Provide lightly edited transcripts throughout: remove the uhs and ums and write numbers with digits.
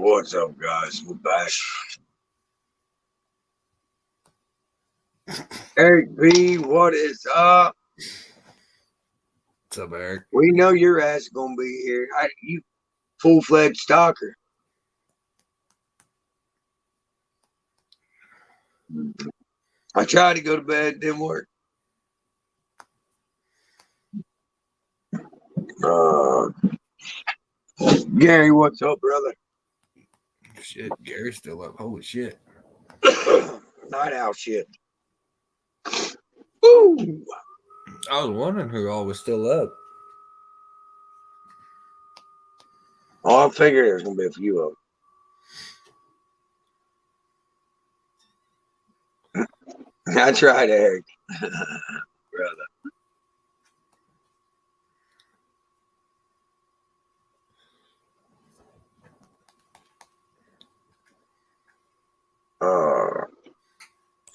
What's up, guys? We're back. Eric B, what is up? What's up, Eric? We know your ass is gonna be here. You full-fledged stalker. I tried to go to bed, didn't work. Gary, what's up, brother? Shit, Gary's still up. Holy shit. Night owl shit. Ooh. I was wondering who all was still up. Oh, I figured there's gonna be a few of them. I tried, Eric. Brother.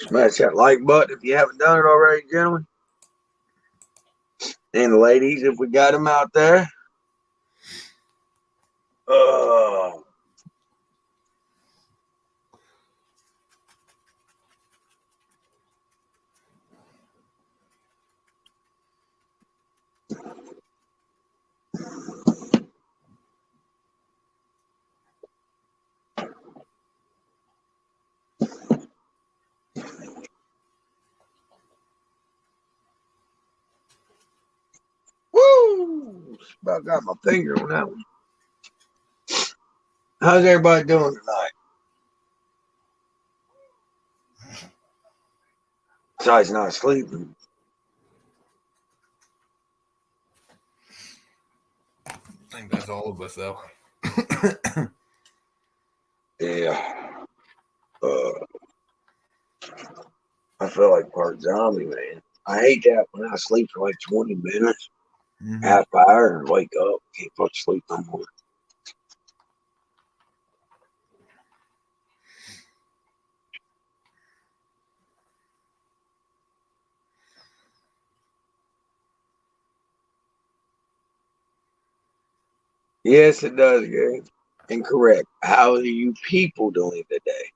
Smash that like button if you haven't done it already, gentlemen. And the ladies, if we got them out there. Woo! About got my finger on that one. How's everybody doing tonight? Besides not sleeping. I think that's all of us, though. Yeah. I feel like part zombie, man. I hate that when I sleep for like 20 minutes, half hour, and wake up. Can't fucking sleep no more. Yes, it does, Gary. Incorrect. How are you people doing today?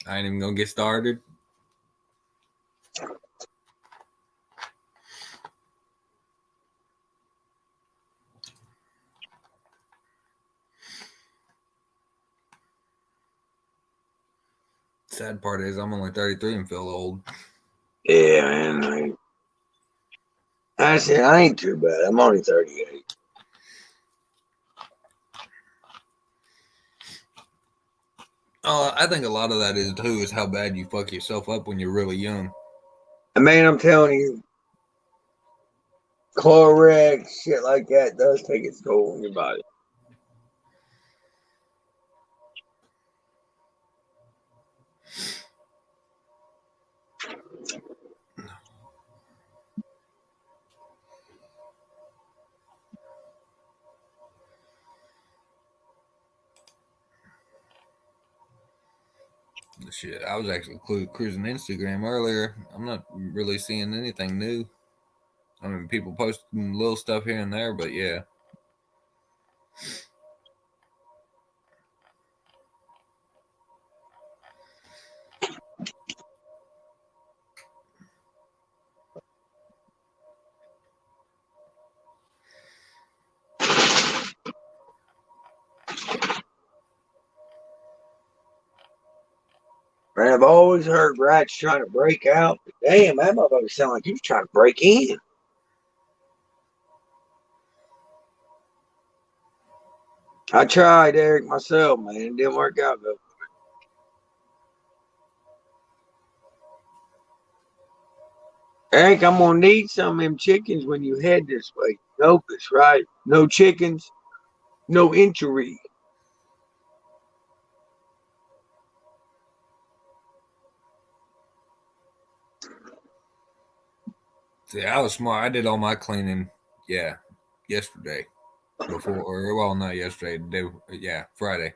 I ain't even gonna get started. Sad part is I'm only 33 and feel old. Yeah, man. Actually, I ain't too bad. I'm only 38. I think a lot of that is how bad you fuck yourself up when you're really young. And man, I'm telling you, Chloreg, shit like that does take its toll on your body. Shit, I was actually cruising Instagram earlier. I'm not really seeing anything new. I mean, people posting little stuff here and there, but yeah. Man, I've always heard rats trying to break out. But damn, that motherfucker sound like he was trying to break in. I tried, Eric, myself, man. It didn't work out good. Eric, I'm gonna need some of them chickens when you head this way. Nope, that's right. No chickens, no injury. See, I was smart. I did all my cleaning, yesterday. Not yesterday. Friday.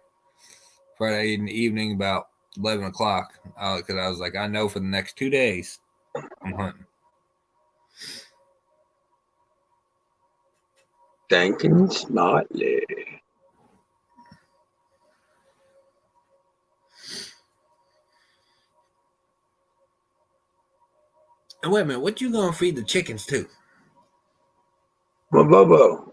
Friday in the evening about 11 o'clock. Because I was like, I know for the next 2 days I'm hunting. Thinking smartly. And wait a minute, what you gonna feed the chickens to? Well, Bobo.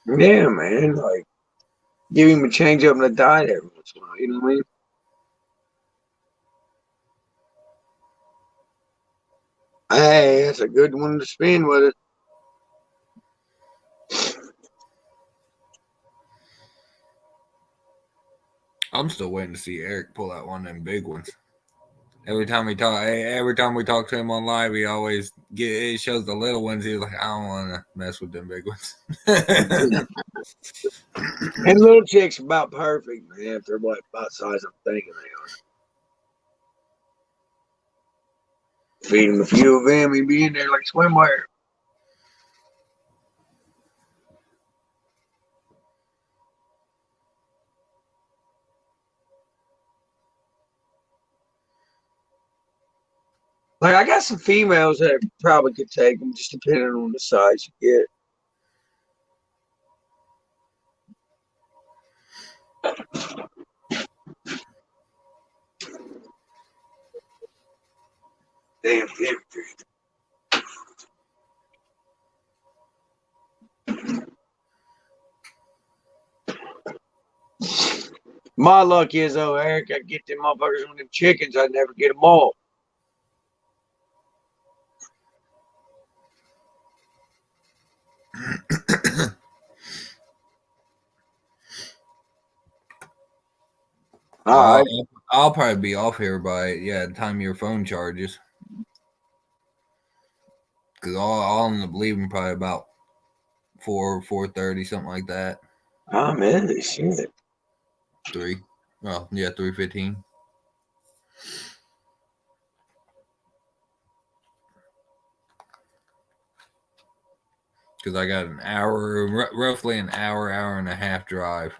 Yeah, man. Like, give him a change up in the diet every once in a while. You know what I mean? Hey, that's a good one to spend with it. I'm still waiting to see Eric pull out one of them big ones. Every time we talk to him on live, he always it shows the little ones. He's like, I don't want to mess with them big ones. And little chicks about perfect, man. If they're what about size I'm thinking they are. Feed him a few of them, he'd be in there like swimwear. Like, I got some females that probably could take them, just depending on the size you get. Damn, my luck is, though, Eric, I get them motherfuckers with them chickens, I'd never get them all. All right. I'll probably be off here by the time your phone charges. Because I'll end up leaving probably about 4:30, something like that. Oh, man, shit. 3. Well, yeah, 3:15. Because I got an hour, roughly an hour and a half drive.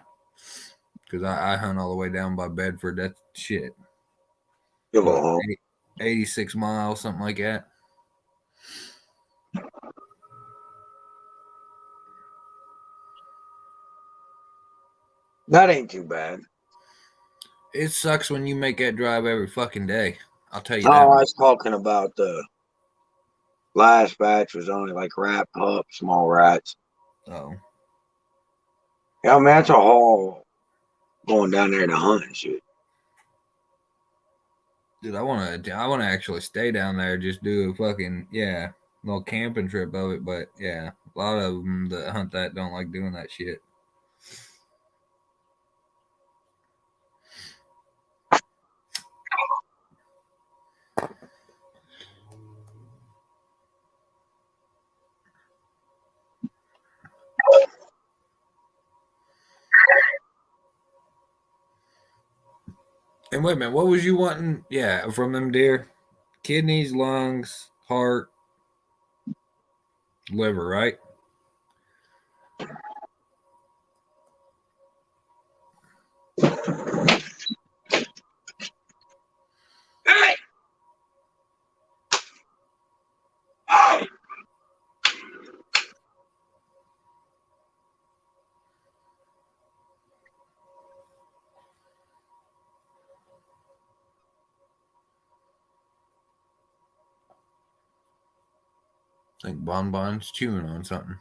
Because I hunt all the way down by Bedford. That's shit. What, 86 miles, something like that. That ain't too bad. It sucks when you make that drive every fucking day. I'll tell you that. that. Oh, I was talking about the last batch was only like rat pup, small rats. Oh. Yeah, man, that's a haul going down there to hunt and shit. Dude, I wanna actually stay down there, just do a fucking little camping trip of it. But yeah, a lot of them that hunt that don't like doing that shit. And wait a minute, what was you wanting? Yeah, from them deer? Kidneys, lungs, heart, liver, right? Hey! Oh! I think Bonbon's chewing on something.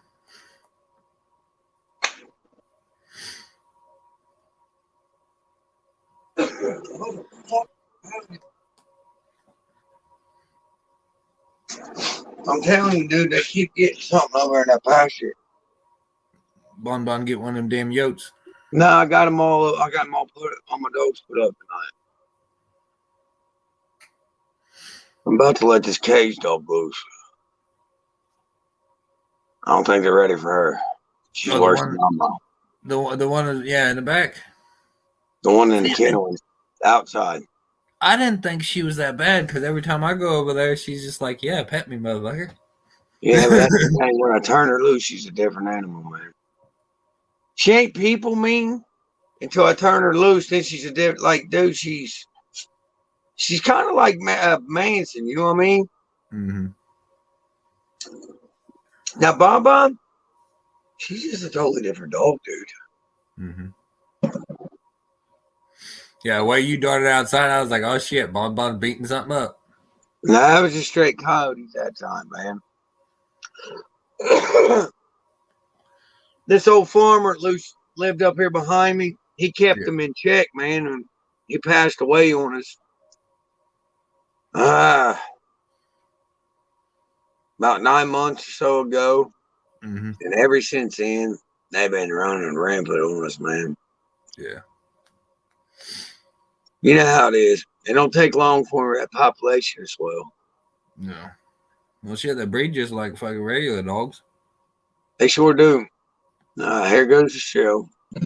I'm telling you, dude, they keep getting something over in that pasture. Bonbon get one of them damn yotes. No, I got them all. I got them all put on my dogs put up tonight. I'm about to let this cage dog loose. I don't think they're ready for her. She's worse than Mama. The one, in the back. The one in the kennel is outside. I didn't think she was that bad because every time I go over there, she's just like, "Yeah, pet me, motherfucker." Yeah, but that's the thing. When I turn her loose, she's a different animal, man. She ain't people mean until I turn her loose. Then she's a different, like, dude, she's kind of like Manson, you know what I mean? Mm-hmm. Now, Bon Bon, she's just a totally different dog, dude. Mm-hmm. Yeah, the way you darted outside, I was like, oh shit, Bon Bon beating something up. No, that was just straight coyotes that time, man. This old farmer lived up here behind me. He kept them in check, man, and he passed away on us. About 9 months or so ago. Mm-hmm. And ever since then, they've been running rampant on us, man. Yeah. You know how it is. It don't take long for that population to swell. No. Well, shit, they breed just like fucking regular dogs. They sure do. Here goes the show. I'm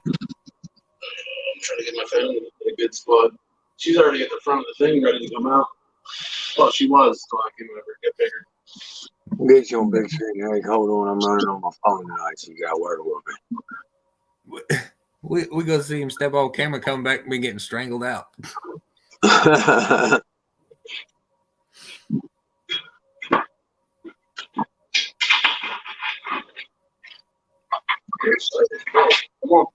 trying to get my family in a good spot. She's already at the front of the thing, ready to come out. Well, she was until I came over to get bigger. I'll get you on big screen, Eric. Hold on, I'm running on my phone tonight, so you got to work with me. We go see him step on camera, come back and be getting strangled out. Come on.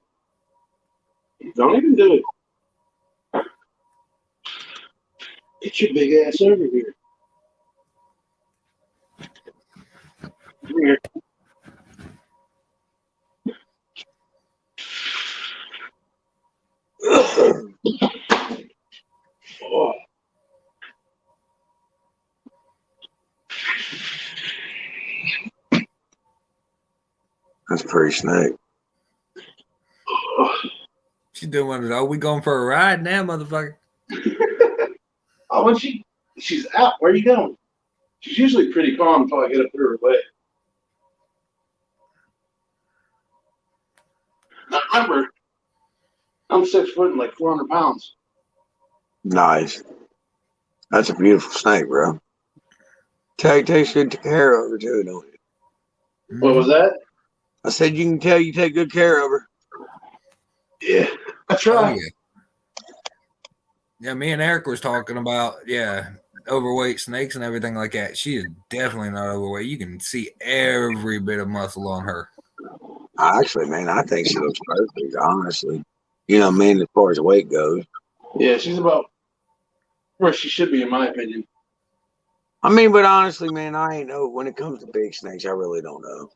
Don't even do it. Get your big ass over here. Come here. Oh. That's pretty snake. She's doing one of those. We going for a ride now, motherfucker? Oh, when she's out, where are you going? She's usually pretty calm until I get up through her leg. Now remember, I'm 6 foot and like 400 pounds. Nice. That's a beautiful snake, bro. Takes good care of her, too, don't you? What was that? I said you can tell you take good care of her. Yeah, I try. Oh, yeah, me and Eric was talking about, overweight snakes and everything like that. She is definitely not overweight. You can see every bit of muscle on her. Actually, man, I think she looks perfect, honestly. You know, man, as far as weight goes. Yeah, she's about where she should be, in my opinion. I mean, but honestly, man, I ain't know. When it comes to big snakes, I really don't know.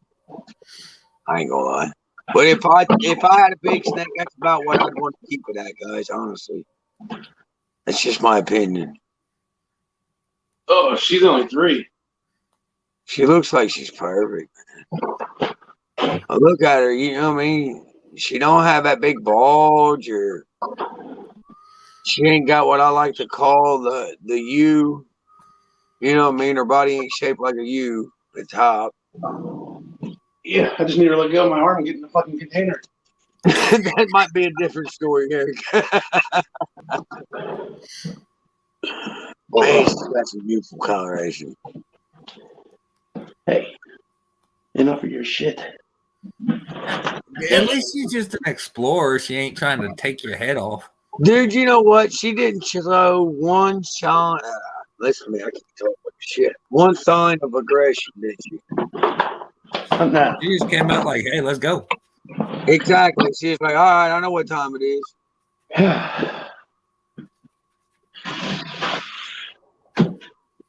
I ain't gonna lie. But if I had a big snake, that's about what I'd want to keep it at, guys, honestly. That's just my opinion. Oh, she's only 3. She looks like she's perfect, man. I look at her, you know what I mean? She don't have that big bulge, or she ain't got what I like to call the U. You know what I mean? Her body ain't shaped like a U at the top. Yeah, I just need her to let go of my arm and get in the fucking container. That might be a different story, Eric. Man, she's got some beautiful coloration. Hey, enough of your shit. At least she's just an explorer. She ain't trying to take your head off. Dude, you know what? She didn't show one sign. Listen to me, I can't talk about shit. One sign of aggression, did she? No. She just came out like, hey, let's go. Exactly. She's like, all right, I know what time it is.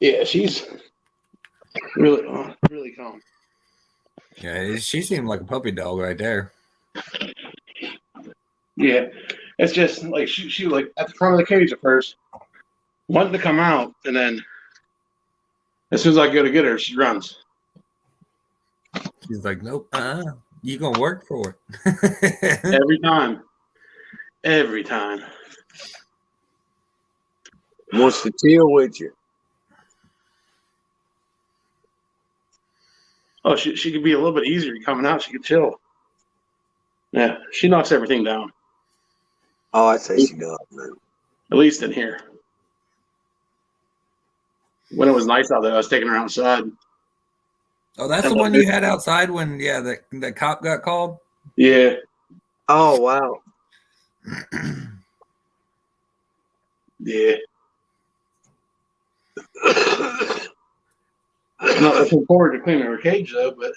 Yeah, she's really calm. Yeah, she seemed like a puppy dog right there. Yeah, it's just like she like at the front of the cage at first, wanted to come out, and then as soon as I go to get her, she runs. She's like, nope, you gonna work for it. Every time. Wants to chill with you. Oh, she could be a little bit easier coming out. She could chill. Yeah, she knocks everything down. Oh, I'd say she does, man. At least in here. When it was nice out there, I was taking her outside. Oh, that's the one you had outside when, the cop got called? Yeah. Oh wow. Yeah. Not looking forward to cleaning her cage though, but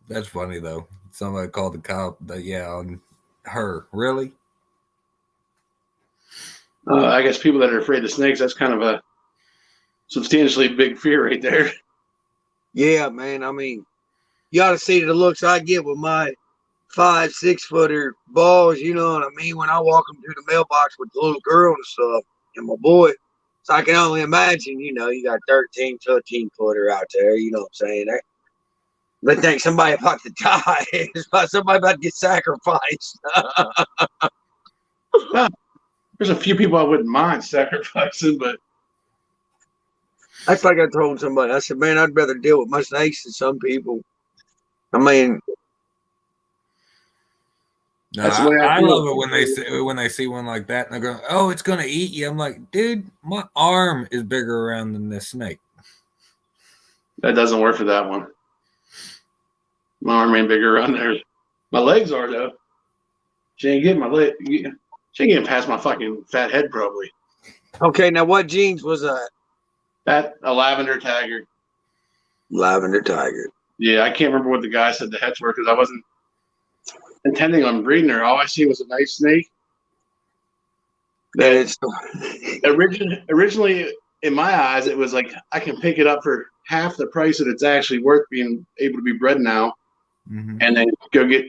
That's funny though. Somebody called the cop. On her. Really? I guess people that are afraid of snakes, that's kind of a substantially big fear right there. Yeah, man. I mean, you ought to see the looks I get with my 5-6 footer balls. You know what I mean? When I walk them through the mailbox with the little girl and stuff, and my boy. So I can only imagine. You know, you got 13, 15 footer out there. You know what I'm saying? They think somebody about to die. It's about somebody about to get sacrificed. There's a few people I wouldn't mind sacrificing, but That's like I told somebody. I said, man, I'd rather deal with my snakes than some people. I mean, No, that's the way I I feel. love it when they see one like that and they go, "Oh, it's gonna eat you." I'm like, dude, my arm is bigger around than this snake. That doesn't work for that one. My arm ain't bigger around there. My legs are though. She ain't getting my leg. She ain't getting past my fucking fat head probably. okay, now what jeans was that? That a lavender tiger. Lavender tiger. Yeah, I can't remember what the guy said the heads were because I wasn't intending on breeding her. All I see was a nice snake. That it's Originally, in my eyes, it was like I can pick it up for half the price that it's actually worth being able to be bred now, and then go get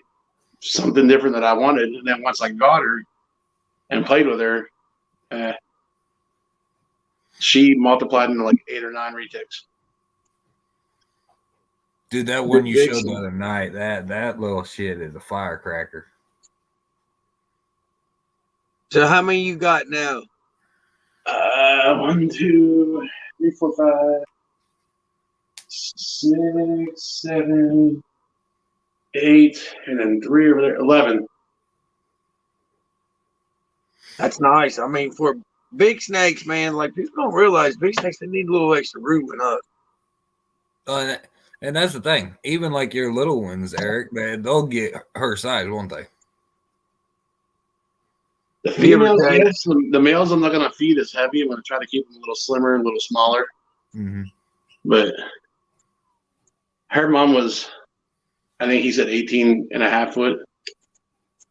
something different that I wanted. And then once I got her and played with her, she multiplied into like 8 or 9 retics. Dude, that one you showed the other night, that little shit is a firecracker. So how many you got now? 1, 2, 3, 4, 5, 6, 7, 8, and then 3 over there. 11. That's nice. I mean, for big snakes, man, like people don't realize big snakes, they need a little extra room in us. And that's the thing. Even like your little ones, Eric, they'll get her size, won't they? The females, yes. The males, I'm not going to feed as heavy. I'm going to try to keep them a little slimmer and a little smaller. Mm-hmm. But her mom was, I think he said 18 and a half foot.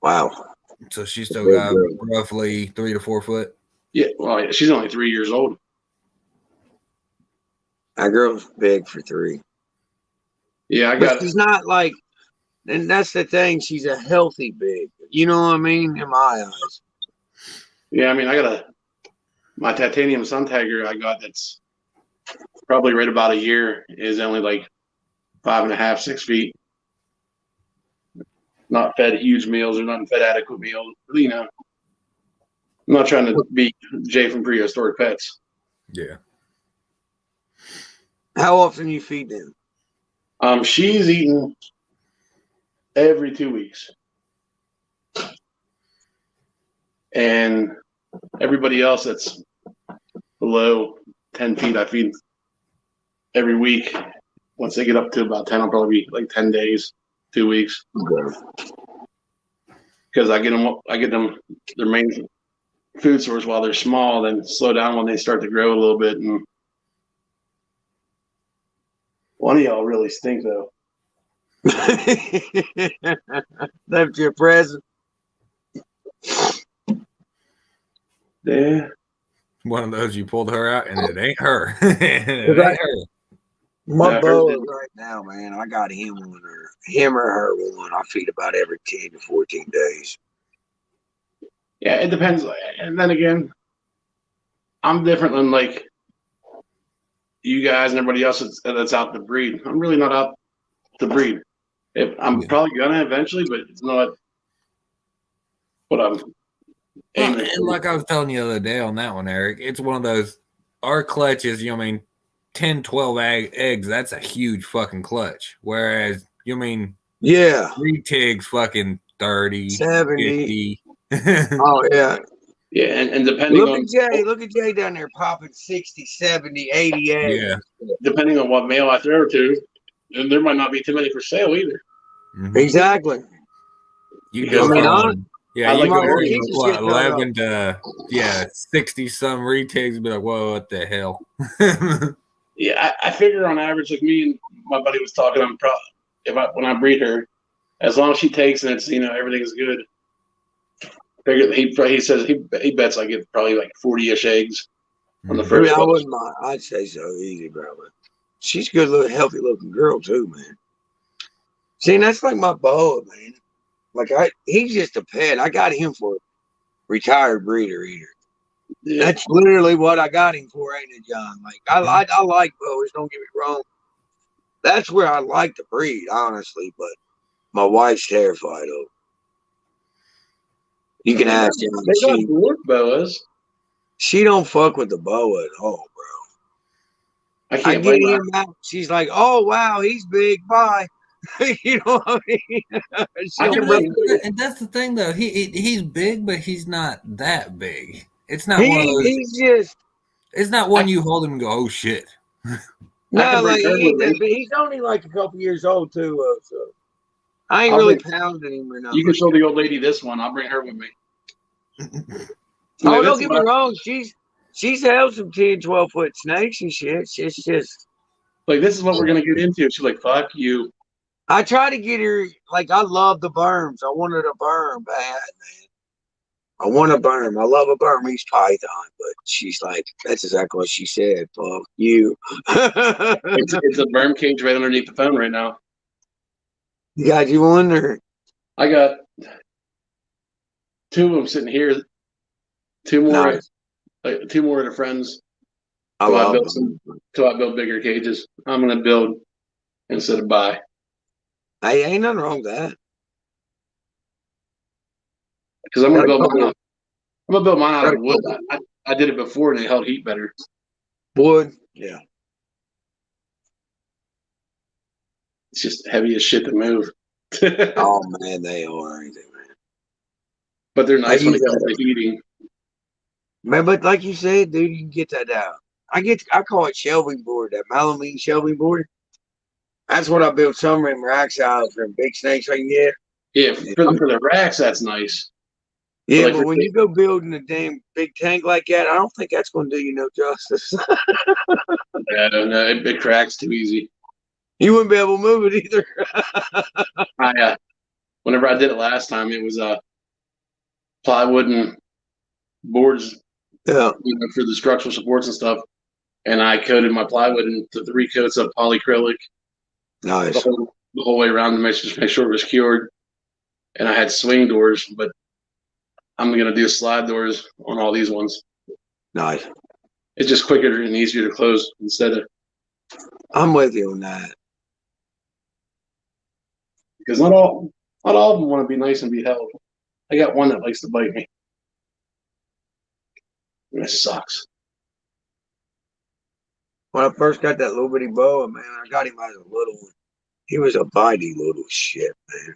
Wow. So she still got roughly 3 to 4 foot. Yeah, well, she's only 3 years old. That girl's big for 3. Yeah, I got it. She's not like, and that's the thing. She's a healthy big. You know what I mean? In my eyes. Yeah, I mean, I got my titanium sun tiger I got that's probably right about a year is only like 5.5, 6 feet. Not fed huge meals or not fed adequate meals. You know, I'm not trying to be Jay from Prehistoric Pets. Yeah. How often you feed them? She's eating every 2 weeks. And everybody else that's below 10 feet, I feed every week. Once they get up to about 10, I'll probably be like 10 days, 2 weeks. Because I get them their main food source while they're small, then slow down when they start to grow a little bit. And one of y'all really stink though. Left you a present. Yeah. One of those you pulled her out and it ain't her. It ain't her. My bow is right now, man. I got him or her one. I feed about every 10 to 14 days. Yeah, it depends. And then again, I'm different than like you guys and everybody else that's out to breed. I'm really not out to breed. I'm probably gonna eventually, but it's not what I'm aiming for. And like I was telling you the other day on that one, Eric, it's one of those, our clutches, 10, 12 eggs, that's a huge fucking clutch. Whereas, yeah, retigs fucking 30, 70. 50. Oh, yeah. Yeah, and depending on look at Jay down there popping 60, 70, 80 eggs. Yeah. Depending on what male I throw her to, and there might not be too many for sale either. Mhm. Exactly. You can Because go I mean, from I you like go the from keep this shit 11 to 60 some retakes and be like, whoa, what the hell? Yeah, I figure on average, like me and my buddy was talking, I'm probably when I breed her, as long as she takes and it's everything is good. Figure he says he bets I get probably like 40-ish eggs on the Mhm. I first mean, I one. wouldn't mind. I'd say so easy, bro. But she's a good, little, healthy looking girl too, man. See, and that's like my boa, man. Like he's just a pet. I got him for a retired breeder eater. Yeah. That's literally what I got him for, ain't it, John? Like I like boas. Don't get me wrong. That's where I like to breed, honestly. But my wife's terrified of them. You can ask John. They got dwarf boas. She don't fuck with the boa at all, bro. I I can't get blame her. him out. She's like, "Oh wow, he's big. Bye." You know what I mean? I She'll can leave. And that's the thing, though. He's big, but he's not that big. It's not one of those. He's just It's not one you hold him and go, oh shit. no, bring like her he ain't with that me. big. He's only like a couple years old too. So I ain't I'll really bring- pounding him or You nothing. can show the old lady this one. I'll bring her with me. Oh, Like, don't get me wrong. She's held some 10, 12-foot snakes and shit. It's just this is what we're gonna get into. She's like, "Fuck you." I try to get her like I love the berms. I wanted a berm bad, man. I want a berm. I love a Burmese python, but she's like, that's exactly what she said. Fuck you. It's a berm cage right underneath the phone right now. You got you one or I got 2 of them sitting here. 2 more, nice. 2 more at a friend's. I Till I love build them. till I build bigger cages. I'm gonna build instead of buy Hey, ain't nothing wrong with that. because I'm gonna Got a build mine. couple. I'm gonna build mine out Got of a wood. couple. I did it before and it held heat better. Wood. Yeah. It's just heavy as shit to move. Oh man, they are, ain't they, man? But they're I nice when use it comes that. to heating. Man, but like you said, dude, you can get that out. I call it shelving board, that melamine shelving board. That's what I built some of them racks out of for big snakes I can get. Yeah, for the racks, that's nice. Yeah, But but when you go building a damn big tank like that, I don't think that's going to do you no justice. I don't know, it cracks too easy. You wouldn't be able to move it either. Whenever I did it last time, it was plywood and boards, Yeah, for the structural supports and stuff. And I coated my plywood into 3 coats of polyacrylic nice. the whole way around to make sure it was cured. And I had swing doors, but I'm gonna do slide doors on all these ones. Nice. It's just quicker and easier to close instead of I'm with you on that. because not all of them want to be nice and be held. I got one that likes to bite me. And it sucks. When I first got that little bitty boa, man, I got him as a little one. He was a bitey little shit, man.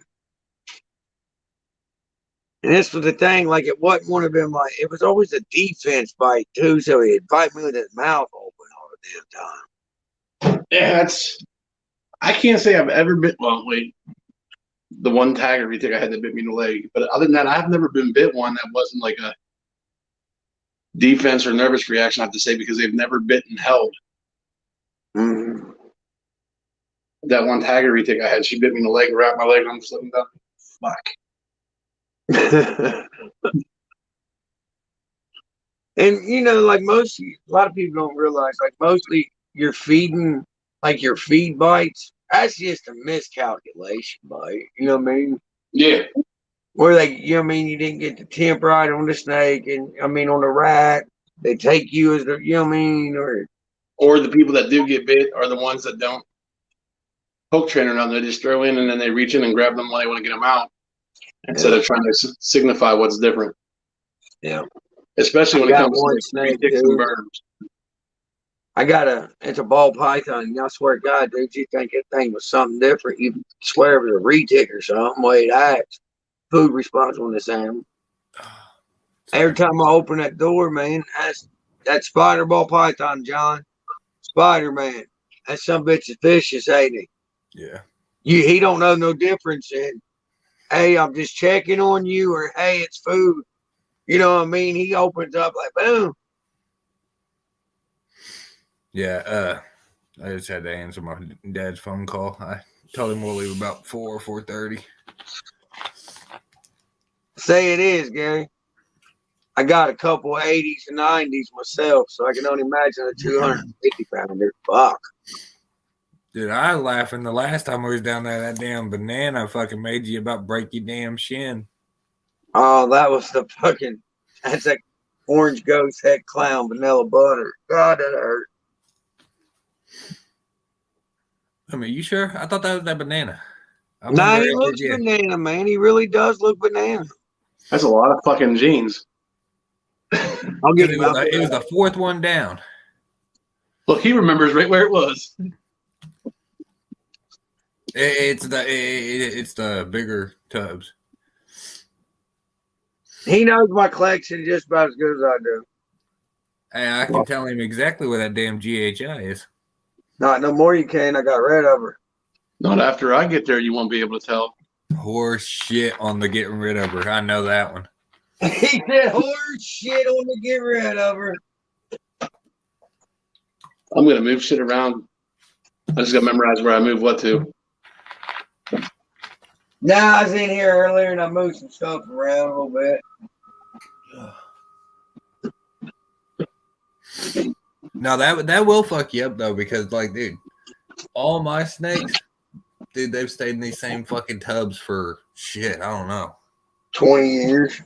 And this was the thing, like it wasn't one of them, like it was always a defense bite too, so he'd bite me with his mouth open all the damn time. Yeah, I can't say I've ever bit. Well, wait, the one tiger retake I had that bit me in the leg, but other than that, I've never been bit one that wasn't like a defense or nervous reaction. I have to say because they've never bit and held. Mm-hmm. That one tiger retake I had, she bit me in the leg, wrapped my leg, and I'm just looking down. Fuck. And like a lot of people don't realize, like mostly you're feeding, like your feed bites. That's just a miscalculation bite. You know what I mean? Yeah. Where you didn't get the temp right on the snake, and on the rat, they take you as the, Or the people that do get bit are the ones that don't hook trainer them. They just throw in and then they reach in and grab them when they want to get them out instead of trying to signify what's different. Yeah. Especially when it comes to snake, retakes and burns. it's a ball python. And I swear to God, dude, you think that thing was something different. You swear it was a retic or something, way it acts. Food response on this animal. Every time I open that door, man, that spider ball python, John. Spider-Man. That some bitch is vicious, ain't he? Yeah. He don't know no difference in, hey, I'm just checking on you, or hey, it's food. You know what I mean? He opens up like boom. Yeah. I just had to answer my dad's phone call. I told him we'll leave about 4 or 4:30. Say it is, Gary. I got a couple 80s and 90s myself, so I can only imagine a 250 pounder. Fuck. Dude, I was laughing the last time we was down there. That damn banana fucking made you about break your damn shin. Oh, that was the fucking. That's like orange ghost head clown vanilla butter. God, that hurt. I mean, you sure? I thought that was that banana. I Nah, remember he it, looks yeah. banana, man. He really does look banana. That's a lot of fucking jeans. I'll get It him was, out. it was the fourth one down. Look, he remembers right where it was. It's the bigger tubs. He knows my collection just about as good as I do. Hey, I can tell him exactly where that damn GHI is. Not no more you can. I got rid of her. Not after I get there, you won't be able to tell. Horse shit on the getting rid of her. I know that one. He said horse shit on the get rid of her. I'm gonna move shit around. I just gotta memorize where I move what to. Nah, I was in here earlier and I moved some stuff around a little bit. Now that will fuck you up though, because like, dude, all my snakes, dude, they've stayed in these same fucking tubs for shit. I don't know. 20 years.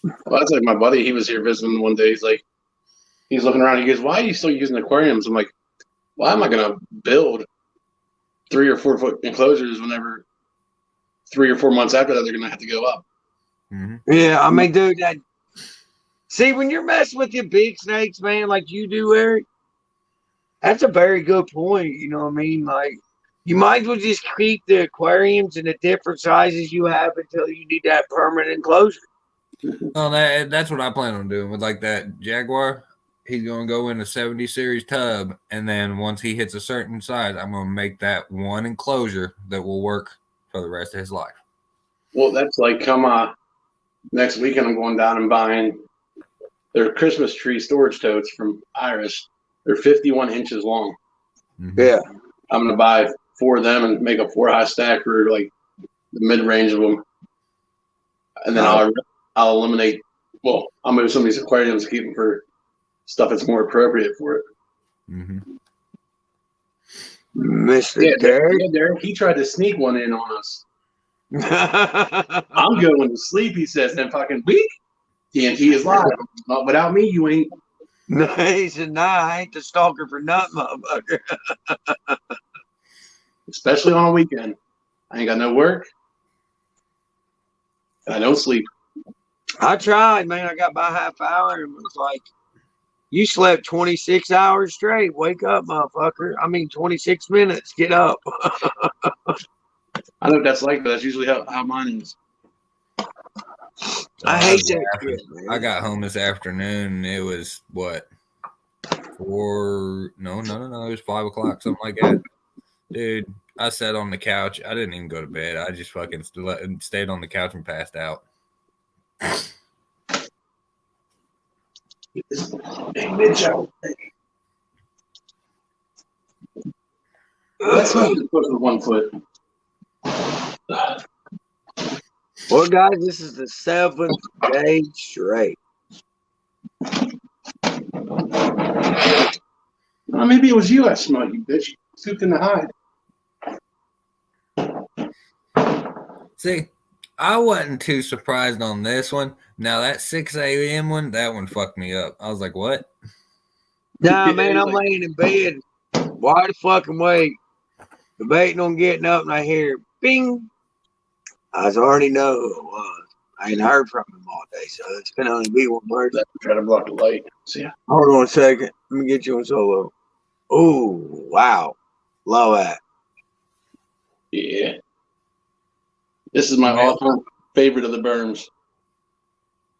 Well, that's like my buddy. He was here visiting one day. He's looking around. He goes, "Why are you still using aquariums?" I'm like, "Why am I gonna build 3 or 4 foot enclosures whenever 3 or 4 months after that they're gonna have to go up?" Mm-hmm. Yeah, I mean, dude, see, when you're messing with your big snakes, man, like you do, Eric, that's a very good point. You know what I mean? Like, you might as well just keep the aquariums in the different sizes you have until you need that permanent enclosure. Well, that's what I plan on doing with like that Jaguar. He's going to go in a 70 series tub, and then once he hits a certain size, I'm going to make that one enclosure that will work for the rest of his life. Well, that's like next weekend. I'm going down and buying their Christmas tree storage totes from Iris. They're 51 inches long. Mm-hmm. Yeah, I'm gonna buy 4 of them and make a 4-high stack for like the mid range of them, and then I'll eliminate. Well, I'll move some of these aquariums to keep them for stuff that's more appropriate for it. Mm-hmm. Mr. Derek. Yeah, Derek. He tried to sneak one in on us. I'm going to sleep, he says. Then fucking week. TNT is live. Not without me, you ain't. No, he said, nah, I ain't the stalker for nothing, motherfucker. Especially on a weekend. I ain't got no work. And I don't sleep. I tried, man. I got by half hour and was like, you slept 26 hours straight. Wake up, motherfucker. I mean, 26 minutes. Get up. I know what that's like, but that's usually how mine is. I hate that shit, man. I got home this afternoon and it was what? 4? No. It was 5 o'clock, something like that. Dude, I sat on the couch. I didn't even go to bed. I just fucking stayed on the couch and passed out. Hey, Mitchell. That's not the foot with 1 foot. Well, guys, this is the 7th day straight. Well, maybe it was you I smelled, you bitch. Scooped in the hide. See, I wasn't too surprised on this one. Now, that 6 a.m. one, that one fucked me up. I was like, what? Nah, man, I'm laying in bed, wide fucking awake, debating on getting up, and I hear bing. I already know who it was. I ain't heard from him all day, so it's going to only be one person. Try to block the light. See ya. Hold on a second. Let me get you on solo. Oh, wow. Love that. Yeah. This is my all-time favorite of the berms.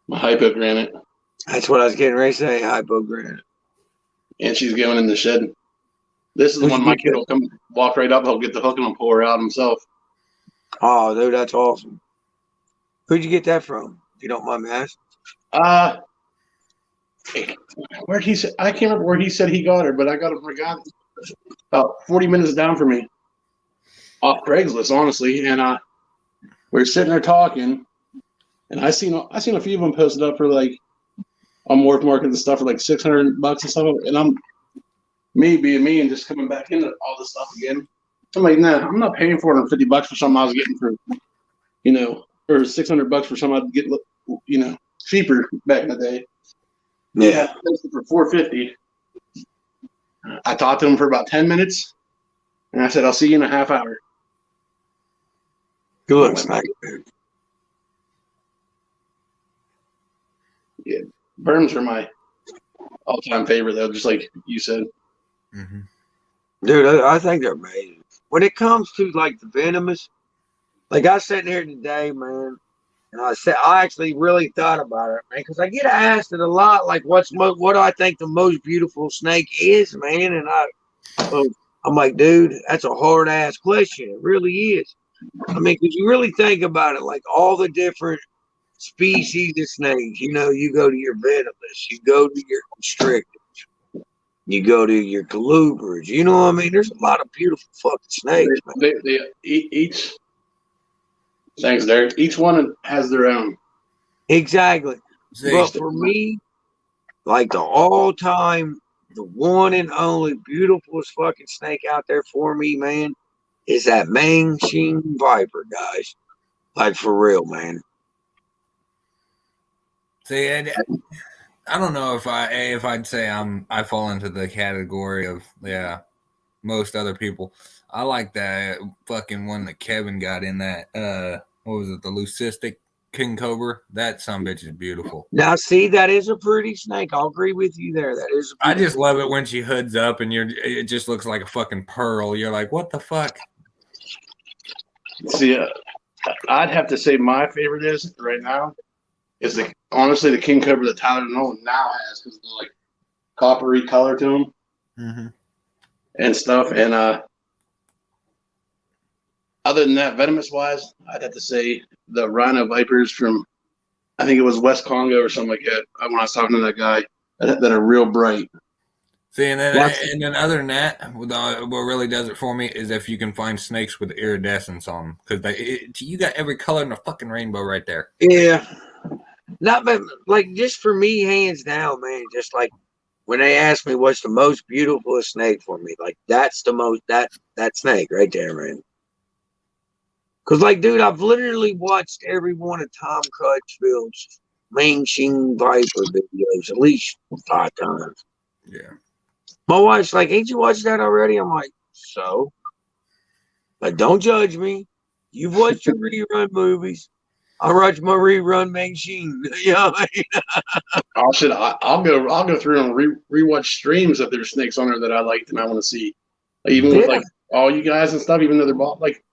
My hypogranite. That's what I was getting ready to say, hypogranite. And she's going in the shed. This is the Who'd one you my get kid that will come walk right up. He'll get the hook and he'll pour it out himself. Oh, dude, that's awesome. Who'd you get that from? If you don't mind me asking. Where he said I can't remember where he said he got her, but I got it about 40 minutes down from me off Craigslist, honestly. And we were sitting there talking, and I seen a few of them posted up for like on Morph Market and stuff for like $600 and stuff. And I'm me being me and just coming back into all this stuff again. I'm like, nah, I'm not paying $450 for something I was getting for, or $600 for something I'd get, cheaper back in the day. Yeah. For $450. I talked to him for about 10 minutes, and I said, I'll see you in a half hour. Good looks nice, dude. Yeah, Berms are my all-time favorite, though, just like you said. Mm-hmm. Dude, I think they're amazing. When it comes to like the venomous, like I was sitting here today, man, and I actually really thought about it, man, because I get asked it a lot, like what do I think the most beautiful snake is, man? And I'm like, dude, that's a hard ass question. It really is. I mean, because you really think about it, like all the different species of snakes, you go to your venomous, you go to your constrictors, you go to your colubers, you know what I mean? There's a lot of beautiful fucking snakes, man. Thanks, Derek. Each one has their own. Exactly. But for me, like the all-time, the one and only beautifulest fucking snake out there for me, man, is that Mangshing Viper, guys. Like for real, man. See, I don't know if I'd say I fall into the category of most other people. I like that fucking one that Kevin got in that what was it, the leucistic king cobra? That sumbitch is beautiful. Now see, that is a pretty snake. I'll agree with you there. That is I just love it when she hoods up and it just looks like a fucking pearl. You're like, what the fuck? See, I'd have to say my favorite is right now is honestly the king cobra that Tyler Nolan now has, because of the like coppery color to them and stuff. And other than that, venomous wise, I'd have to say the rhino vipers from, I think it was West Congo or something like that. When I was talking to that guy, that are real bright. See, and then other than that, what really does it for me is if you can find snakes with iridescence on them, because you got every color in the fucking rainbow right there. Yeah. Not but like just for me, hands down, man. Just like when they ask me what's the most beautiful snake for me, like that's the most that snake right there, man. Cause like, dude, I've literally watched every one of Tom Crutchfield's Mangshing Viper videos at least 5 times. Yeah. My wife's like, ain't you watched that already? I'm like, so? Like, don't judge me. You've watched your rerun movies. I watch my rerun Mangshing. You know what I mean? I'll go through and rewatch streams if there's snakes on there that I liked and I want to see. Like, even with like all you guys and stuff, even though they're like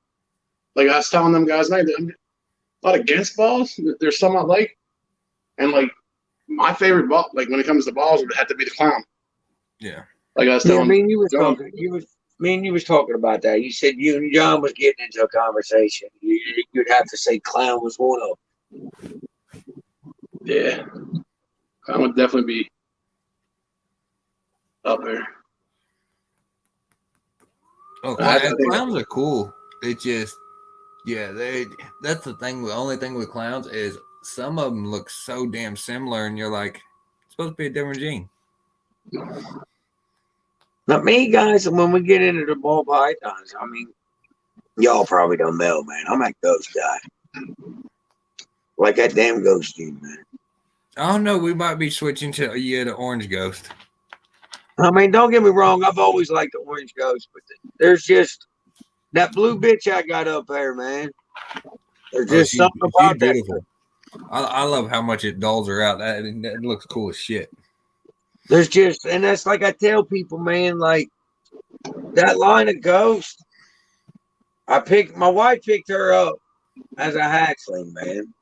I was telling them guys tonight, I'm not against balls. There's some I like, and like my favorite ball, like when it comes to balls, would have to be the clown. Yeah. Like I was telling you was talking. You was talking about that. You said you and John was getting into a conversation. You'd have to say clown was one of them. Yeah, clown would definitely be up there. Oh, clowns are cool. It's just, that's the thing. The only thing with clowns is some of them look so damn similar, and you're like, it's supposed to be a different gene. Now, me, guys, when we get into the ball pythons, I mean, y'all probably don't know, man. I'm that ghost guy. Like that damn ghost dude, man. Oh, no, we might be switching to the orange ghost. I mean, don't get me wrong. I've always liked the orange ghost, but there's just that blue bitch I got up there, man. There's just something about that. Beautiful. I love how much it dulls her out. That looks cool as shit. There's just, and that's like I tell people, man, like that line of ghost. My wife picked her up as a hatchling, man.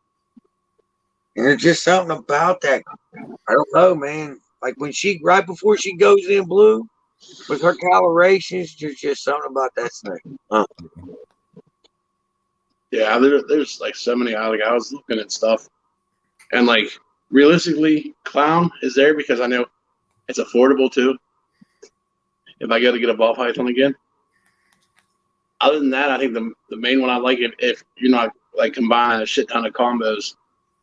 And there's just something about that. I don't know, man. Like when right before she goes in blue, With her colorations, there's just something about that snake. Yeah, there's like so many. I was looking at stuff, and like realistically, clown is there because I know it's affordable too. If I go to get a ball python again. Other than that, I think the main one I like if you're not like combining a shit ton of combos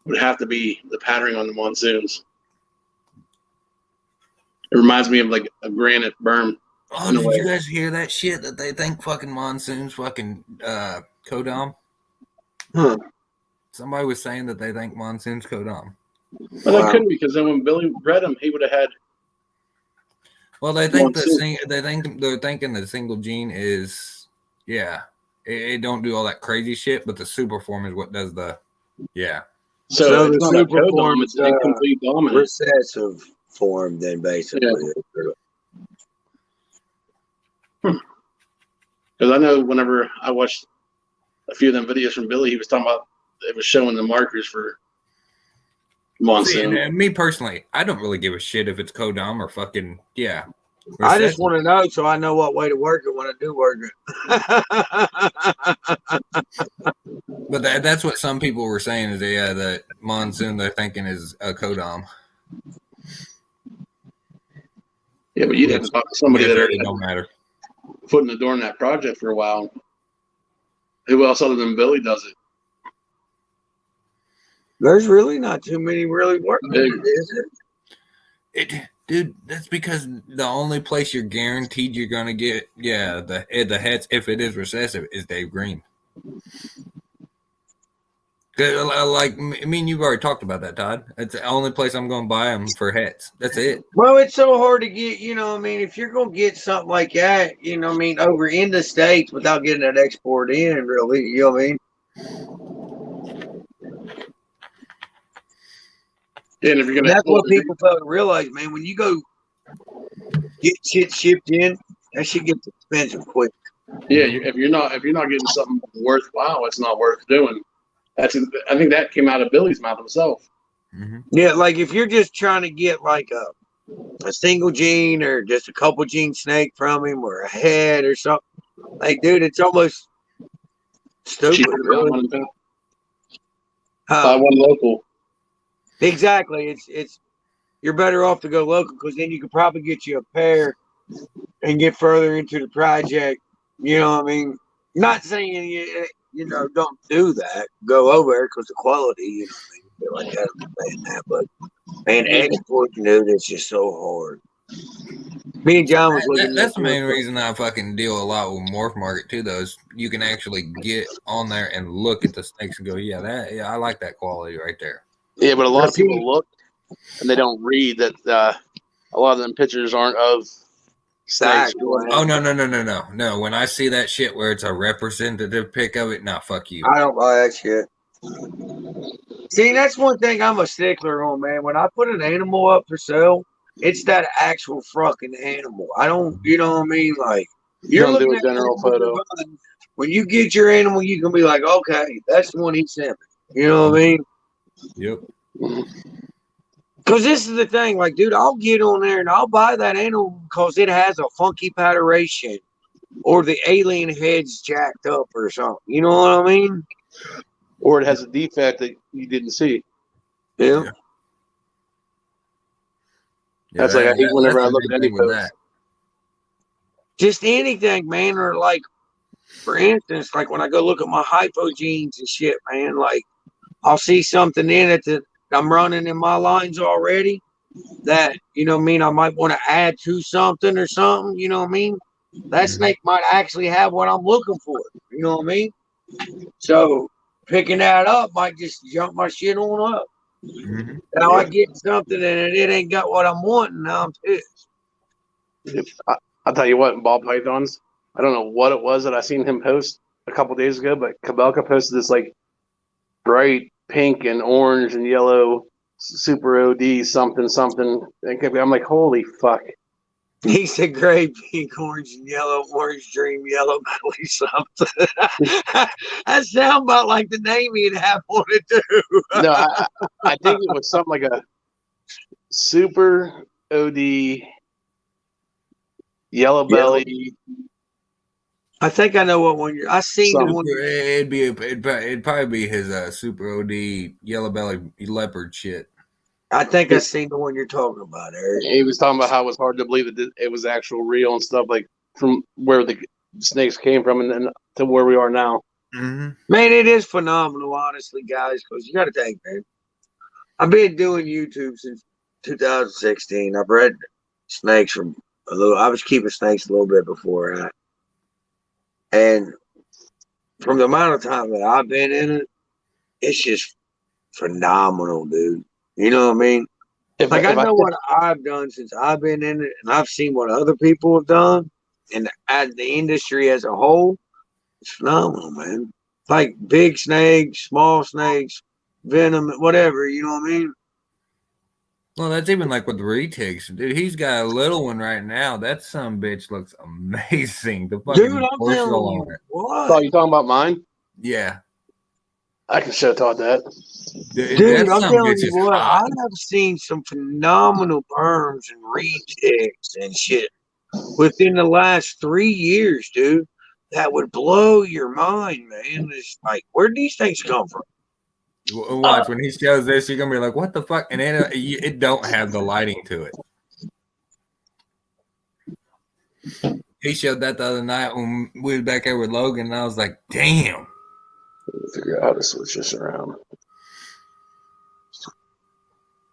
would have to be the patterning on the monsoons. It reminds me of like a granite berm. Oh, did you guys hear that shit that they think fucking monsoons fucking Kodam? Huh. Somebody was saying that they think monsoons Kodam. But that couldn't because then when Billy bred him, he would have had. Well, they think they're thinking the single gene is it don't do all that crazy shit, but the super form is what does the So the it's not super a form, codom, it's an incomplete dominant. Recessive form, then basically. Because I know whenever I watched a few of them videos from Billy, he was talking about it was showing the markers for monsoon. See, and me personally, I don't really give a shit if it's Kodam or fucking recessive. I just want to know so I know what way to work it when I do work it. But that's what some people were saying is that monsoon they're thinking is a Kodam. Yeah, but you'd have to talk to somebody that it don't matter. Foot in the door in that project for a while. Who else other than Billy does it? There's really not too many really working, is it? Dude, that's because the only place you're guaranteed you're gonna get the heads if it is recessive is Dave Green. Like I mean, you've already talked about that, Todd. It's the only place I'm going to buy them for hats. That's it. Well, it's so hard to get. You know, what I mean, if you're going to get something like that, you know, what I mean, over in the States without getting it export in, really, you know what I mean. And if you're gonna, that's what people fail to realize, man. When you go get shit shipped in, that shit gets expensive quick. Yeah, if you're not getting something worthwhile, it's not worth doing. I think that came out of Billy's mouth himself. Mm-hmm. Yeah, like if you're just trying to get like a single gene or just a couple gene snake from him or a head or something, like dude, it's almost stupid. Really. Buy one local. Exactly. It's you're better off to go local because then you could probably get you a pair and get further into the project. You know what I mean? Not saying you know don't do that. Go over there because the quality. You know what I mean? I feel like I'm saying that, but man, exporting, dude, it's just so hard. Me and John was looking. That's the main reason I fucking deal a lot with Morph Market too. Though is you can actually get on there and look at the snakes and go, I like that quality right there. Yeah, but a lot of people look and they don't read that a lot of them pictures aren't of snakes. Oh no! When I see that shit where it's a representative pic of it, nah, fuck you. I don't buy that shit. See, that's one thing I'm a stickler on, man. When I put an animal up for sale, it's that actual fucking animal. I don't, you know what I mean? Like, you're looking at a general photo. When you get your animal, you can be like, okay, that's the one he sent me. You know what I mean? Yep. Because this is the thing, like, dude, I'll get on there and I'll buy that animal because it has a funky patternation or the alien head's jacked up or something. You know what I mean? Or it has a defect that you didn't see. Yeah. That's like I hate whenever I look at any post. Just anything, man, or like, for instance, like when I go look at my hypogenes and shit, man, like I'll see something in it that I'm running in my lines already that, you know what I mean, I might want to add to something or something, you know what I mean? That snake might actually have what I'm looking for, you know what I mean? So picking that up might just jump my shit on up. Mm-hmm. Now I get something and it ain't got what I'm wanting, now I'm pissed. I'll tell you what, ball pythons, I don't know what it was that I seen him post a couple days ago, but Kabelka posted this like bright pink and orange and yellow super OD something. I'm like, holy fuck. He said gray, pink, orange, and yellow, orange, dream, yellow, medley, something. That sound about like the name he'd have on it too. No, I think it was something like a super OD yellow belly. I think I know what one you're. I seen the one. It'd probably be his super OD yellow belly leopard shit. I think I seen the one you're talking about, Eric. He was talking about how it was hard to believe that it was actual real and stuff, like from where the snakes came from and then to where we are now. Mm-hmm. Man, it is phenomenal, honestly, guys. Because you got to think, man. I've been doing YouTube since 2016. I've read snakes from a little. I was keeping snakes a little bit before that, and from the amount of time that I've been in it, it's just phenomenal, dude. You know what I mean? Like I know what I've done since I've been in it, and I've seen what other people have done, and as the industry as a whole, it's phenomenal, man. Like big snakes, small snakes, venom, whatever. You know what I mean? Well, that's even like with the retigs, dude. He's got a little one right now. That son bitch looks amazing. The fucking Dude, I'm telling you, what? Oh, you talking about mine? Yeah. I can show taught that. Dude, I'm telling you what, I have seen some phenomenal perms and retigs and shit within the last 3 years, dude. That would blow your mind, man. It's like, where do these things come from? Watch when he shows this, you're gonna be like, "What the fuck?" And it don't have the lighting to it. He showed that the other night when we was back there with Logan, and I was like, "Damn!" Figure out how to switch this around.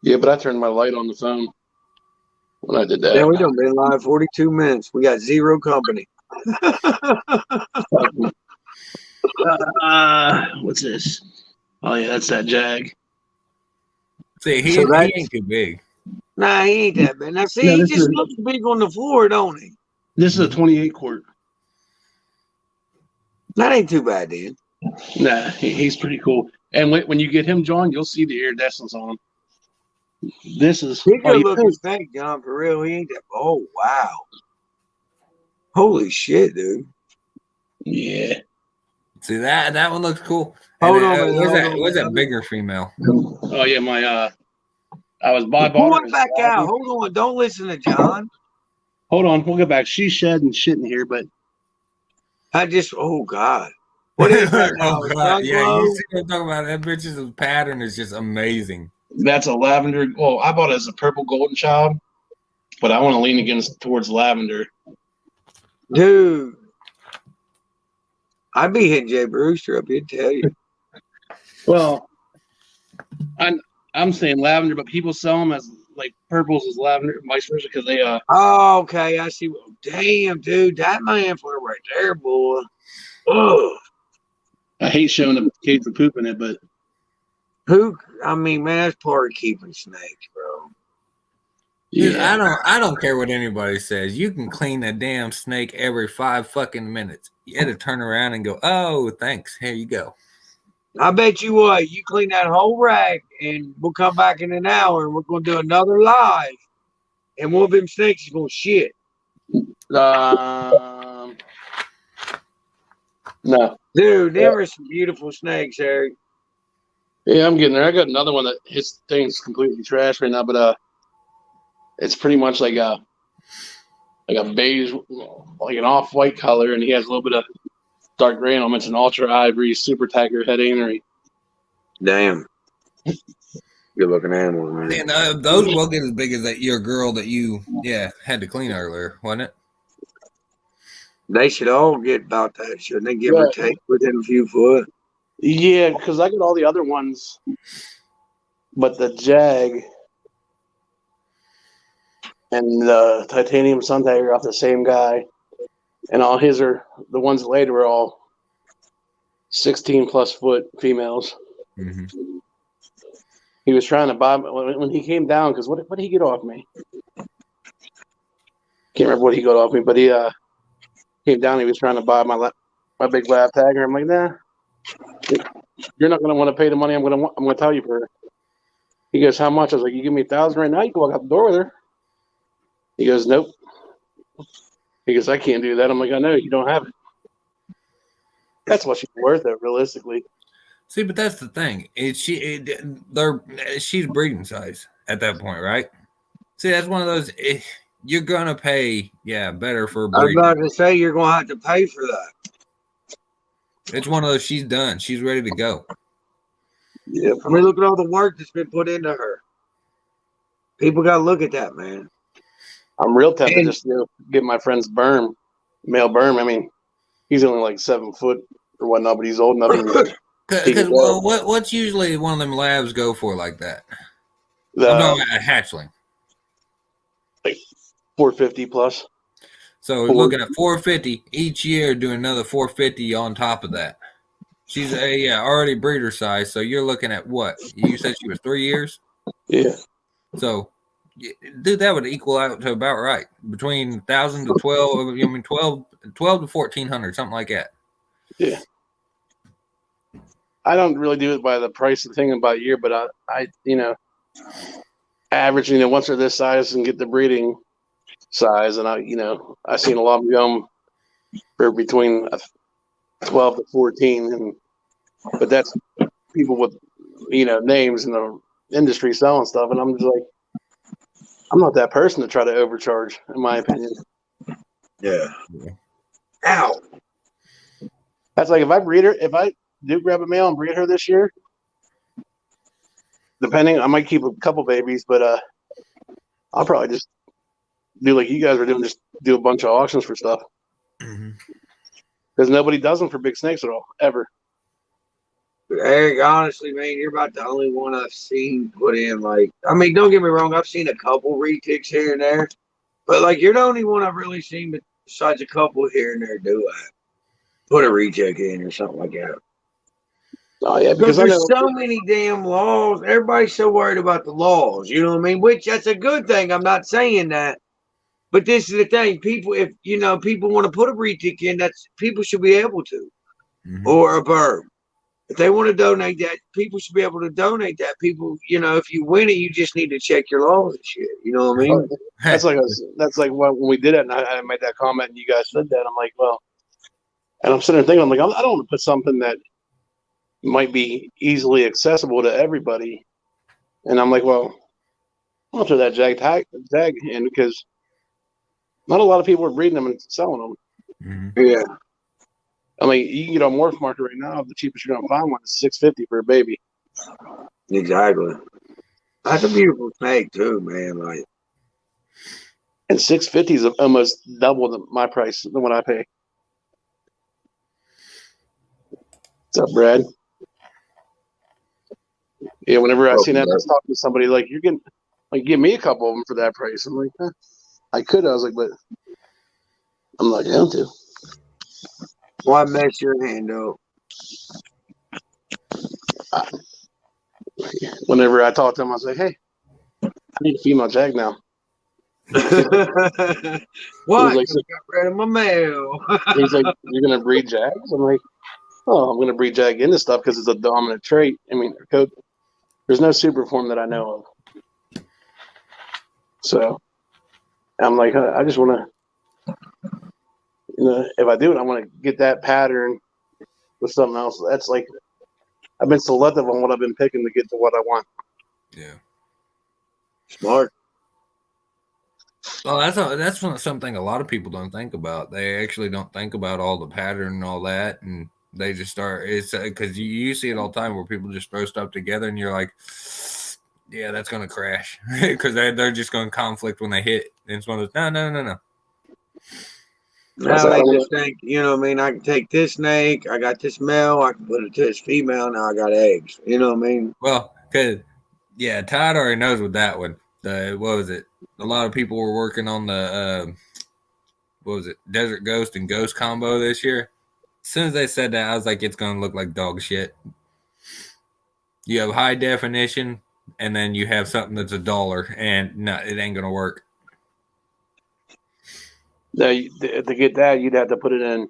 Yeah, but I turned my light on the phone when I did that. Yeah, we done been live 42 minutes. We got zero company. What's this? Oh yeah, that's that Jag. See, he ain't too big. Nah, he ain't that big. Now, see, he just looks big on the floor, don't he? This is a 28 quart. That ain't too bad, dude. Nah, he's pretty cool. And when you get him, John, you'll see the iridescence on him. This is he good looking snake, John, for real. He ain't that. Oh wow! Holy shit, dude! Yeah. See that one looks cool. Hold on, where's that bigger female? Oh yeah, I was by pull it back out. Hold on, don't listen to John. Hold on, we'll get back. She's shedding shit in here, but oh god. What is that now? Oh god, yeah, you see what I'm talking about? That bitch's pattern is just amazing. That's a lavender. Well, I bought it as a purple golden child, but I want to lean towards lavender. Dude, I'd be hitting Jay Brewster up here to tell you. Well, I'm saying lavender, but people sell them as like purples as lavender, vice versa, because they Oh, okay, I see. Damn, dude, that man flare right there, boy. Ugh. I hate showing the kids the poop in it, but I mean, man, that's part of keeping snakes, bro. Dude, I don't care what anybody says. You can clean a damn snake every 5 fucking minutes. You had to turn around and go, "Oh, thanks. Here you go." I bet you what, you clean that whole rack, and we'll come back in an hour, and we're gonna do another live, and one of them snakes is gonna shit. No, dude, there are some beautiful snakes, Eric. Yeah, I'm getting there. I got another one that his thing's completely trash right now, but it's pretty much like a beige, like an off-white color, and he has a little bit of dark gray on him. It's an ultra ivory, super tiger head anery. Damn. Good looking animal, man. And those will get as big as your girl that you had to clean earlier, wasn't it? They should all get about that, shouldn't they? Give or take within a few foot. Yeah, because I got all the other ones, but the Jag and the titanium sun tiger off the same guy, and all his are the ones later were all 16 plus foot females. Mm-hmm. He was trying to buy when he came down, because what did he get off me? Can't remember what he got off me, but he came down. He was trying to buy my big lab tagger. I'm like, nah, you're not gonna want to pay the money. I'm gonna tell you for her. He goes, how much? I was like, you give me $1,000 right now, you can walk out the door with her. He goes, nope. He goes, I can't do that. I'm like, I know, you don't have it. That's what she's worth, it realistically. See, but that's the thing. She's breeding size at that point, right? See, that's one of those. you're gonna pay, better for I was breeding. about to say you're gonna have to pay for that. It's one of those. She's done. She's ready to go. Yeah. I mean, look at all the work that's been put into her. People got to look at that, man. I'm real tempted just to get my friend's male berm. I mean, he's only like 7 foot or whatnot, but he's old enough. Because what's usually one of them labs go for like that? I'm talking about a hatchling. Like 450 plus. So we're looking at 450 each year, doing another 450 on top of that. She's already breeder size, so you're looking at what? You said she was 3 years? Yeah. So, dude, that would equal out to about right. Between 1,000 to 12, I mean 12 to 1,400, something like that. Yeah. I don't really do it by the price of thing by year, but I average, once they're this size and get the breeding size, and I've seen a lot of them for between 12 to 14, but that's people with names in the industry selling stuff, and I'm just like, I'm not that person to try to overcharge, in my opinion. Yeah. Ow. That's like if I do grab a male and breed her this year, depending, I might keep a couple babies, but I'll probably just do like you guys are doing, just do a bunch of auctions for stuff. Because nobody does them for big snakes at all, ever. Eric, honestly, man, you're about the only one I've seen put in, like, I mean, don't get me wrong, I've seen a couple retics here and there, but like, you're the only one I've really seen besides a couple here and there do that. Put a retic in or something like that. Oh yeah, because there's so many damn laws. Everybody's so worried about the laws. You know what I mean? Which that's a good thing. I'm not saying that, but this is the thing. People, if people want to put a retic in, that's people should be able to, or a berm. If they want to donate that, people should be able to donate that. People, if you win it, you just need to check your laws and shit. You know what I mean? That's like when we did it, and I made that comment, and you guys said that. I'm like, well, and I'm sitting there thinking, I'm like, I don't want to put something that might be easily accessible to everybody. And I'm like, well, I'll throw that jag in because not a lot of people are breeding them and selling them. Yeah. I mean, you can get on Morph Market right now. The cheapest you're gonna find one is $650 for a baby. Exactly. That's a beautiful snake too, man. Like, and $650 is almost double my price than what I pay. What's up, Brad? Yeah, whenever I seen that, I was talking to somebody like, "You're getting, like, give me a couple of them for that price." I'm like, I could. I was like, but I'm not going to. Why mess your hand up? Whenever I talk to him, I was like, "Hey, I need a female jag now." What? Like, got rid of my male. He's like, "You're gonna breed jags?" I'm like, "Oh, I'm gonna breed jag into stuff because it's a dominant trait. I mean, there's no super form that I know of." So I'm like, I just want to, if I do it, I want to get that pattern with something else. That's like, I've been selective on what I've been picking to get to what I want. Yeah. Smart. Well, that's something a lot of people don't think about. They actually don't think about all the pattern and all that, and they just start. It's because you see it all the time where people just throw stuff together, and you're like, "Yeah, that's going to crash," because they're just going to conflict when they hit. And it's one of those, no. Now they just think, I mean, I can take this snake, I got this male, I can put it to this female, now I got eggs. You know what I mean? Well, because, Todd already knows with that one. What was it? A lot of people were working on the, Desert Ghost and Ghost combo this year. As soon as they said that, I was like, it's going to look like dog shit. You have high definition, and then you have something that's $1, and no, it ain't going to work. Now, to get that, you'd have to put it in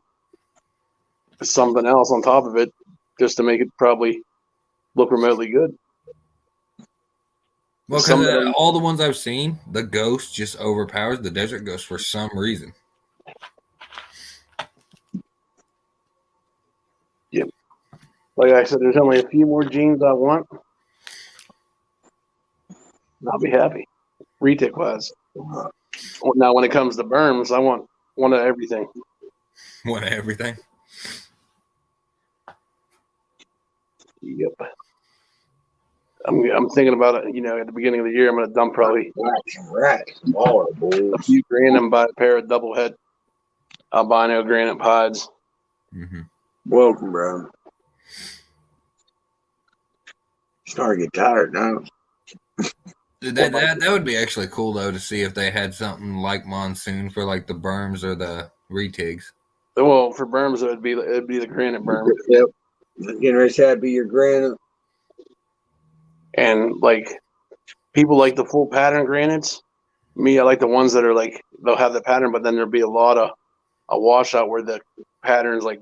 something else on top of it just to make it probably look remotely good. Well, because all the ones I've seen, the Ghost just overpowers the Desert Ghost for some reason. Yeah. Like I said, there's only a few more genes I want. I'll be happy. Retic wise. Now, when it comes to berms, I want one of everything. One of everything. Yep. I'm thinking about it. At the beginning of the year, I'm going to dump probably a few grand and buy a pair of double head albino granite pods. Mm-hmm. Welcome, bro. Starting to get tired now. That would be actually cool though to see if they had something like monsoon for like the berms or the retigs. Well, for berms, it'd be the granite berm. Yep. Getting ready to be your granite. And like people like the full pattern granites. Me, I like the ones that are like they'll have the pattern, but then there'll be a lot of a washout where the pattern's like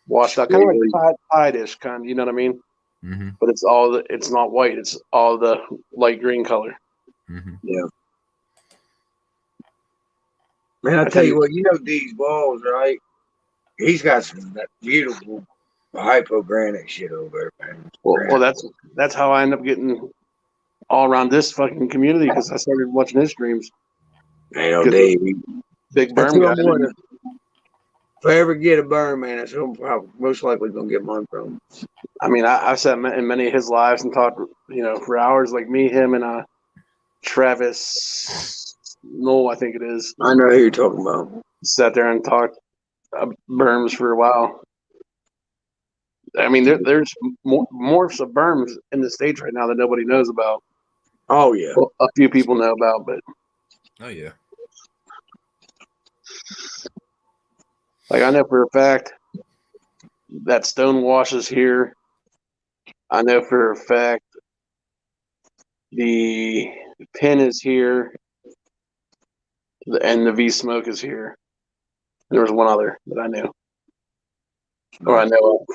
washed out, kind of like pied-ish kind. You know what I mean? Mm-hmm. But it's not white. It's all the light green color. Mm-hmm. Yeah. Man, I tell you what, these balls, right? He's got some beautiful hypogranite shit over there, man. Well, that's how I end up getting all around this fucking community because I started watching his streams. Dave. Big berm guy. If I ever get a berm, man, that's who I'm probably most likely gonna get mine from. I mean, I've sat in many of his lives and talked, for hours, like me, him, and Travis Knoll, I think it is. I know who you're talking about. Sat there and talked berms for a while. I mean, there's morphs of berms in the States right now that nobody knows about. Oh, yeah. Well, a few people know about, but. Oh, yeah. Like, I know for a fact that Stonewash is here. I know for a fact the Pin is here. And the V Smoke is here. There was one other that I knew. Or I know of.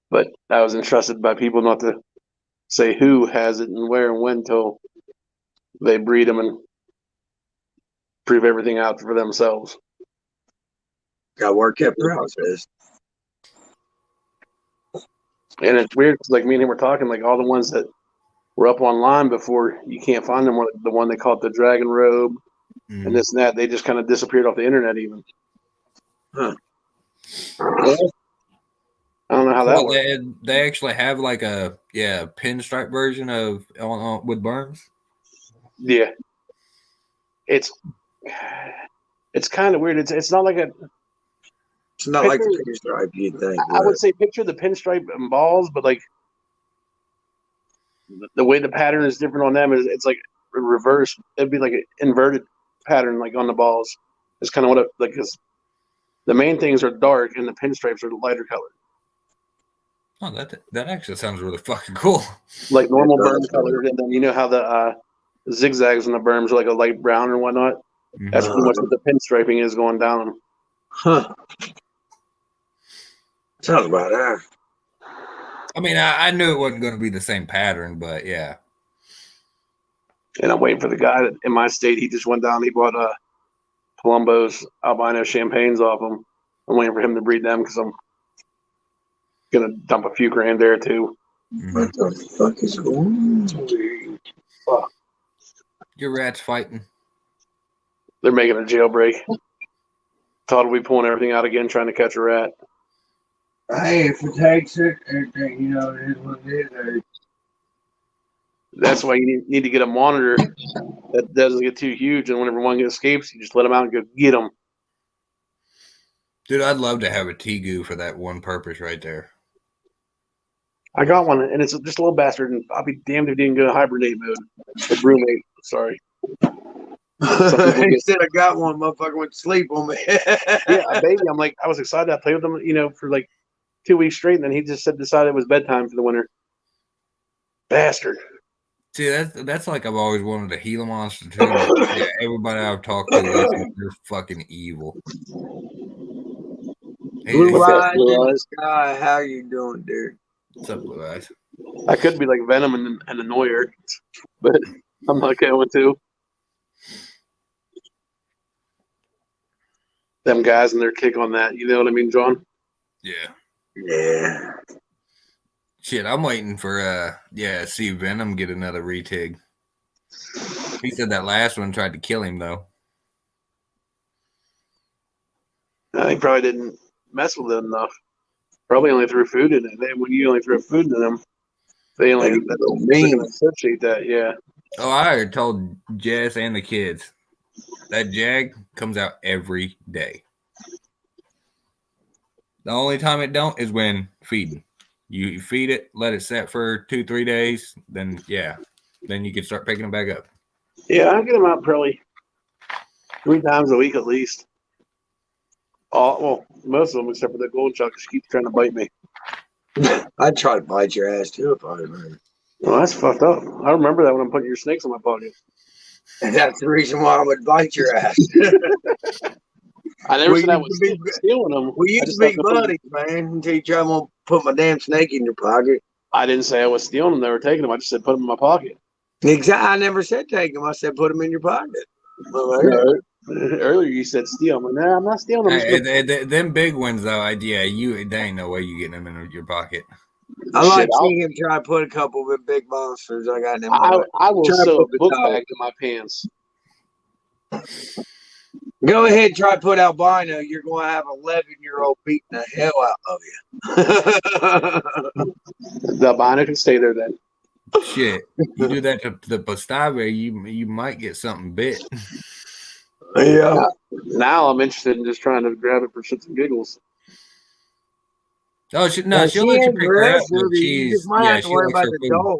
But I was entrusted by people not to say who has it and where and when until they breed them and prove everything out for themselves. Got to work that process. And it's weird because, like, me and him were talking, like, all the ones that were up online before, you can't find them. The one they call it the Dragon Robe and this and that, they just kind of disappeared off the internet even. Huh. I don't know how that works. They actually have like a pinstripe version of with berms. Yeah, it's kind of weird. It's not like a. It's not like the pinstripe you'd think. I would say picture the pinstripe and balls, but like the way the pattern is different on them it's like reverse. It'd be like an inverted pattern, like on the balls. It's kind of what it like because the main things are dark and the pinstripes are lighter colored. Oh, that actually sounds really fucking cool. Like normal berm color, and then you know how the zigzags on the berms are like a light brown or whatnot. Mm-hmm. That's pretty much what the pinstriping is going down. Huh. Sounds about that. I mean, I knew it wasn't going to be the same pattern, but yeah. And I'm waiting for the guy that in my state. He just went down. He bought Colombo's albino champagnes off him. I'm waiting for him to breed them because I'm gonna dump a few grand there too. What the fuck is going on? Fuck. Your rat's fighting. They're making a jailbreak. Todd will be pulling everything out again, trying to catch a rat. Hey, if it takes it, it is what it is. That's why you need to get a monitor that doesn't get too huge, and whenever one escapes, you just let them out and go get them. Dude, I'd love to have a Tegu for that one purpose right there. I got one, and it's just a little bastard, and I'll be damned if it didn't go hibernate mode. The roommate, sorry. He said I got one, motherfucker went to sleep on me. Yeah, a baby. I'm like, I was excited. I played with him, for like 2 weeks straight, and then he just decided it was bedtime for the winter. Bastard. See, that's like I've always wanted a Gila monster too. Yeah, everybody I've talked to, they're fucking evil. Blue Eyes in the sky, how you doing, dude? What's up, Blue Eyes? I could be like Venom and annoy her, but I'm not going to. Them guys and their kick on that, you know what I mean, John? Yeah. Yeah. Shit, I'm waiting for see Venom get another retig. He said that last one tried to kill him though. He probably didn't mess with it enough. Probably only threw food in it. When you only throw food in them, they're gonna associate that. Yeah. Oh, I already told Jess and the kids that Jag comes out every day. The only time it don't is when feeding. You feed it, let it set for 2-3 days, then you can start picking them back up. Yeah, I get them out probably 3 times a week at least. Most of them except for the gold chuck. She keeps trying to bite me. I'd try to bite your ass too if I was her. Well, that's fucked up. I remember that when I'm putting your snakes in my pocket. And that's the reason why I would bite your ass. I never said I was stealing them. We used to be buddies, man, until you try to put my damn snake in your pocket. I didn't say I was stealing them. They were taking them. I just said put them in my pocket. Exactly. I never said take them. I said put them in your pocket. Earlier you said steal. I'm like, nah, I'm not stealing them. Them big ones though, there ain't no way you getting them in your pocket. I like seeing him try to put a couple of the big monsters I got in them. I will sew a book bag to my pants. Go ahead and try to put albino. You're going to have 11-year-old beating the hell out of you. The albino can stay there then. Shit, you do that to the Bastave, you might get something bit. Yeah. Now I'm interested in just trying to grab it for shits and giggles. Oh, she'll let you pick her up. You just might have to worry about the dog.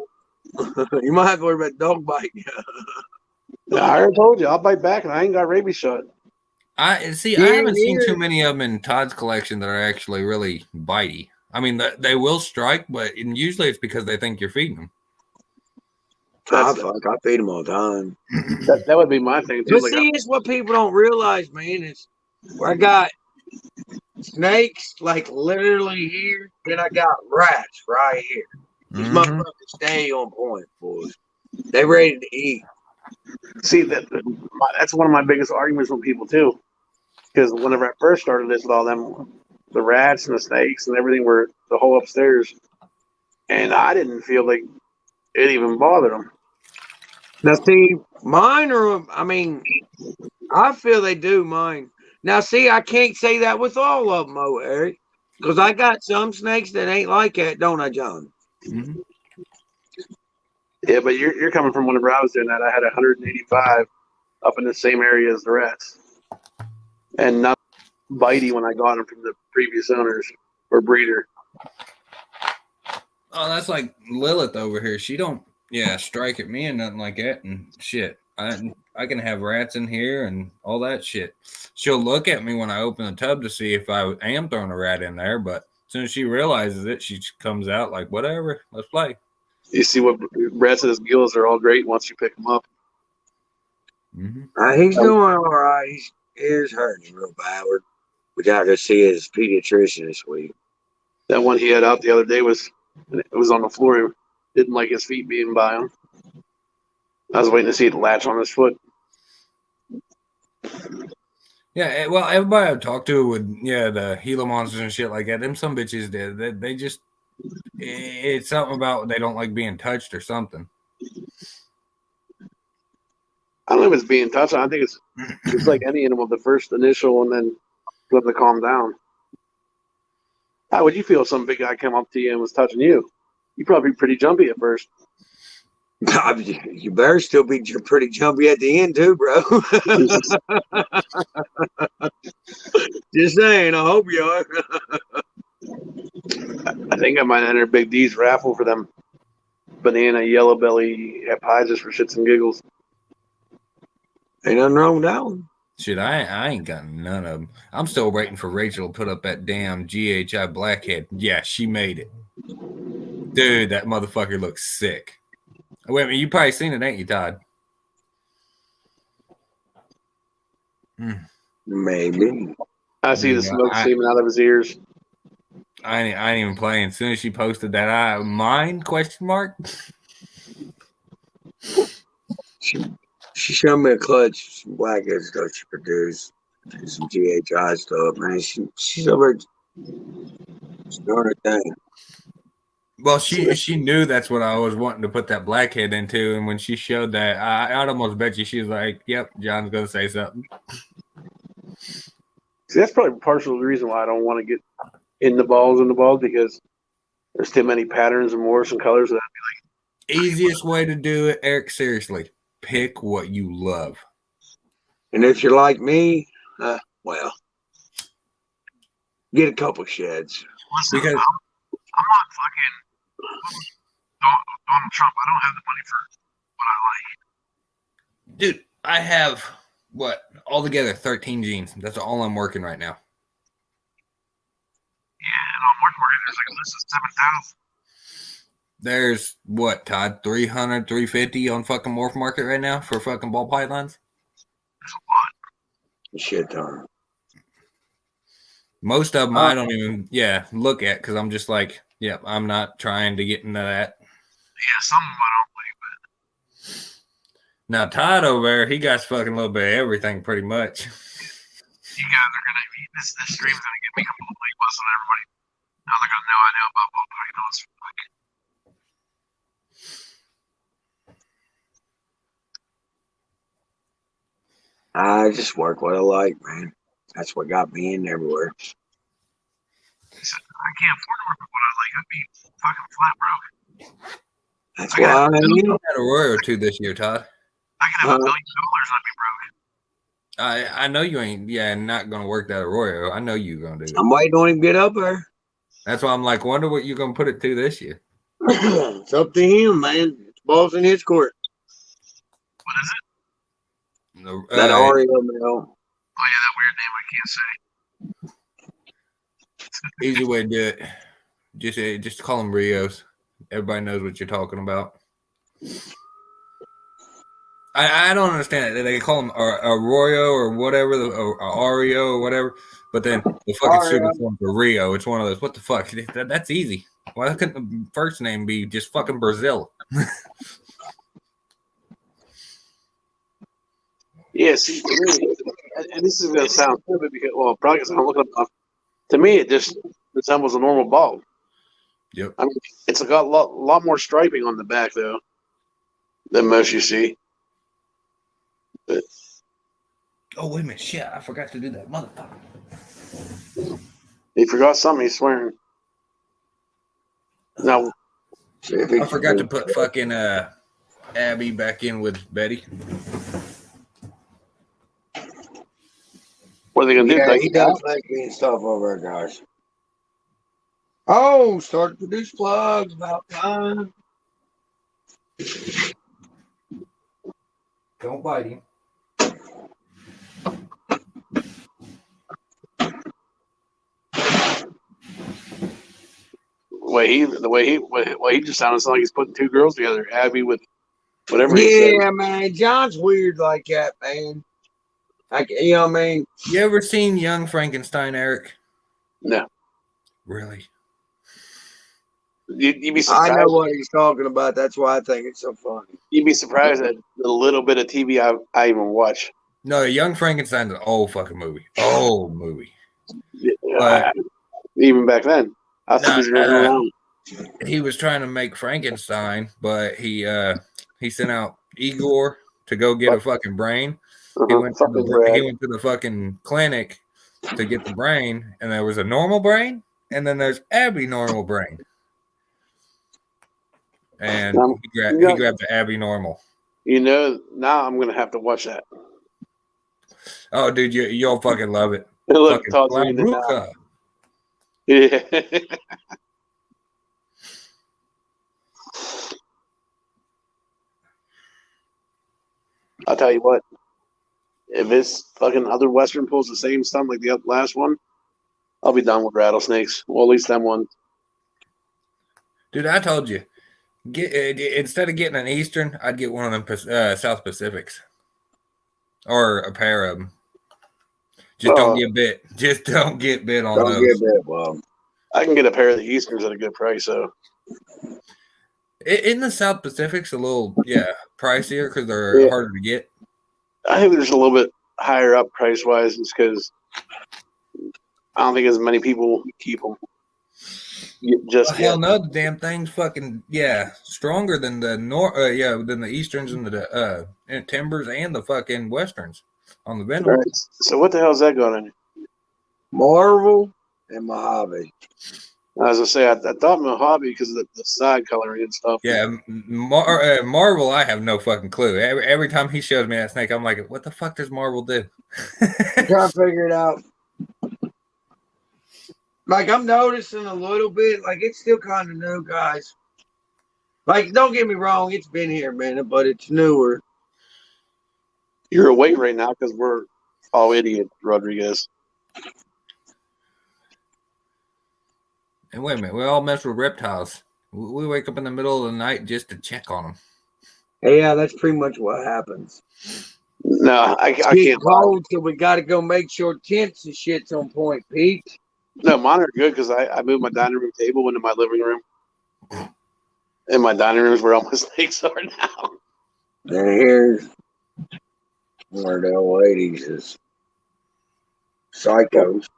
You might have to worry about the dog biting. I already told you, I'll bite back, and I ain't got rabies shot. I haven't seen too many of them in Todd's collection that are actually really bitey. I mean, they will strike, but usually it's because they think you're feeding them. I feed them all the time. That would be my thing too. But see, it's what people don't realize, man. It's where I got snakes, like literally here, then I got rats right here. These motherfuckers stay on point, boys. They ready to eat. See, that's one of my biggest arguments with people too. Because whenever I first started this with all them, the rats and the snakes and everything were the whole upstairs, and I didn't feel like it even bothered them. Now, see, mine are, I feel they do mine. Now, see, I can't say that with all of them, Eric, because I got some snakes that ain't like that, don't I, John? Mm-hmm. Yeah, but you're coming from whenever I was doing that. I had 185 up in the same area as the rats, and not bitey when I got them from the previous owners or breeder. Oh, that's like Lilith over here. She don't, strike at me and nothing like that and shit. I can have rats in here and all that shit. She'll look at me when I open the tub to see if I am throwing a rat in there, but as soon as she realizes it, she comes out like, whatever, let's play. You see what rats in his gills are all great once you pick them up. Mm-hmm. He's doing all right. His ears hurting real bad. We got to see his pediatrician this week. That one he had out the other day was on the floor. He didn't like his feet being by him. I was waiting to see it latch on his foot. Yeah, well, everybody I've talked to with the Gila monsters and shit like that, them some bitches did. They just, it's something about they don't like being touched or something. I don't know if it's being touched. I think it's like any animal, the first initial and then let them calm down. How would you feel if some big guy came up to you and was touching you? You'd probably be pretty jumpy at first. You better still be pretty jumpy at the end too, bro. Just saying, I hope you are. I think I might enter Big D's raffle for them banana yellow belly pies just for shits and giggles. Ain't nothing wrong with that one. Shit, I ain't got none of them. I'm still waiting for Rachel to put up that damn GHI blackhead. Yeah, she made it. Dude, that motherfucker looks sick. Wait a minute, you probably seen it, ain't you, Todd? Maybe. I see the smoke steaming out of his ears. I ain't even playing. As soon as she posted that, mine, question mark? She showed me a clutch, some blackhead stuff she produced, some GHI stuff, man. She's over. She's doing her thing. Well, she knew that's what I was wanting to put that blackhead into, and when she showed that, I'd almost bet you she was like, "Yep, John's gonna say something." See, that's probably partial the reason why I don't want to get in the balls because there's too many patterns and morphs and colors that Easiest way to do it, Eric. Seriously, pick what you love. And if you're like me, well, get a couple sheds. Listen, Because I'm not fucking Donald Trump. I don't have the money for what I like. dude, I have what altogether 13 jeans. That's all I'm working right now. Yeah, and on Mark Market, there's like a list of 7,000. There's what, Todd, 300, 350 on fucking Morph Market right now for fucking ball pythons? There's a lot. Shit ton. Most of them I don't even, look at because I'm just like, I'm not trying to get into that. Yeah, some of them I don't like, but now Todd over there, he got fucking a little bit of everything pretty much. you guys are gonna this stream's gonna get me completely busting everybody. Now they're gonna know I know about ball pythons. I just work what I like, man. That's what got me in everywhere. I can't afford to work with what I like. I'd be fucking flat broke. That's why I mean, had a Royal or two this year, Todd. I could have $1 billion and I'd be broke. I know you ain't not gonna work that Arroyo. I know you gonna do it. I'm waiting on him to get up there. That's why I'm like, wonder what you're gonna put it to this year. It's up to him, man. It's balls in his court. What is it? That Oreo mill. Oh yeah, that weird name I can't say. Easy way to do it. Just call them Rios. Everybody knows what you're talking about. I don't understand it. They call them Arroyo or whatever, or Oreo or whatever. But then the fucking super form for Rio. It's one of those. What the fuck? That's easy. Why couldn't the first name be just fucking Brazil? Yeah, see, to me, and this is gonna sound stupid because, well, probably because I'm looking up. To me, it just resembles a normal ball. Yep. I mean, it's got a lot more striping on the back though than most you see. But, oh wait a minute! Shit, I forgot to do that, motherfucker. he forgot something. He's swearing. Now, I forgot to put fucking Abby back in with Betty. what are they gonna do? Yeah, he does like being stuff over there, guys. Oh, start to produce plugs about time. Don't bite him. The way he just sounded like he's putting two girls together, Abby with whatever. He said. Man, John's weird like that, man. You know what I mean? You ever seen Young Frankenstein, Eric? No. Really? You'd be surprised. I know what he's talking about. That's why I think it's so funny. You'd be surprised at the little bit of TV I even watch. No, Young Frankenstein's an old fucking movie. Old movie. Even back then, I thought he was around. He was trying to make Frankenstein, but he sent out Igor to go get a fucking brain. He went to the fucking clinic to get the brain, and there was a normal brain, and then there's Abby normal brain. And he grabbed the Abby normal. You know, now I'm gonna have to watch that. Oh, dude, you'll fucking love it. Look, yeah. I'll tell you what. If this fucking other Western pulls the same stuff like the last one, I'll be done with rattlesnakes. Well, at least them ones. Dude, I told you. Instead of getting an Eastern, I'd get one of them South Pacifics. Or a pair of them. Just don't get bit. Just don't get bit on those. Get bit, well. I can get a pair of the Easterns at a good price, so. In the South Pacific's a little, pricier because they're harder to get. I think there's a little bit higher up price-wise just because I don't think as many people keep them. Just Hell no, the damn thing's fucking stronger than the than the Easterns and the Timbers and the fucking Westerns on the Venom. Right. So what the hell is that going on? Marvel and Mojave. As I say, I thought Mojave because of the side coloring and stuff. Yeah, Marvel, I have no fucking clue. Every time he shows me that snake, I'm like, what the fuck does Marvel do? I'm trying to figure it out. Like, I'm noticing a little bit, like, it's still kind of new, guys. Like, don't get me wrong, it's been here a minute, but it's newer. You're awake right now because we're all idiots, Rodriguez. And wait a minute, we all mess with reptiles. We wake up in the middle of the night just to check on them. Yeah, that's pretty much what happens. No, I It's can't. cold, so we got to go make sure tents and shit's on point, Pete. No, mine are good because I moved my dining room table into my living room. And my dining room is where all my snakes are now. And here's one of the old ladies is psychos.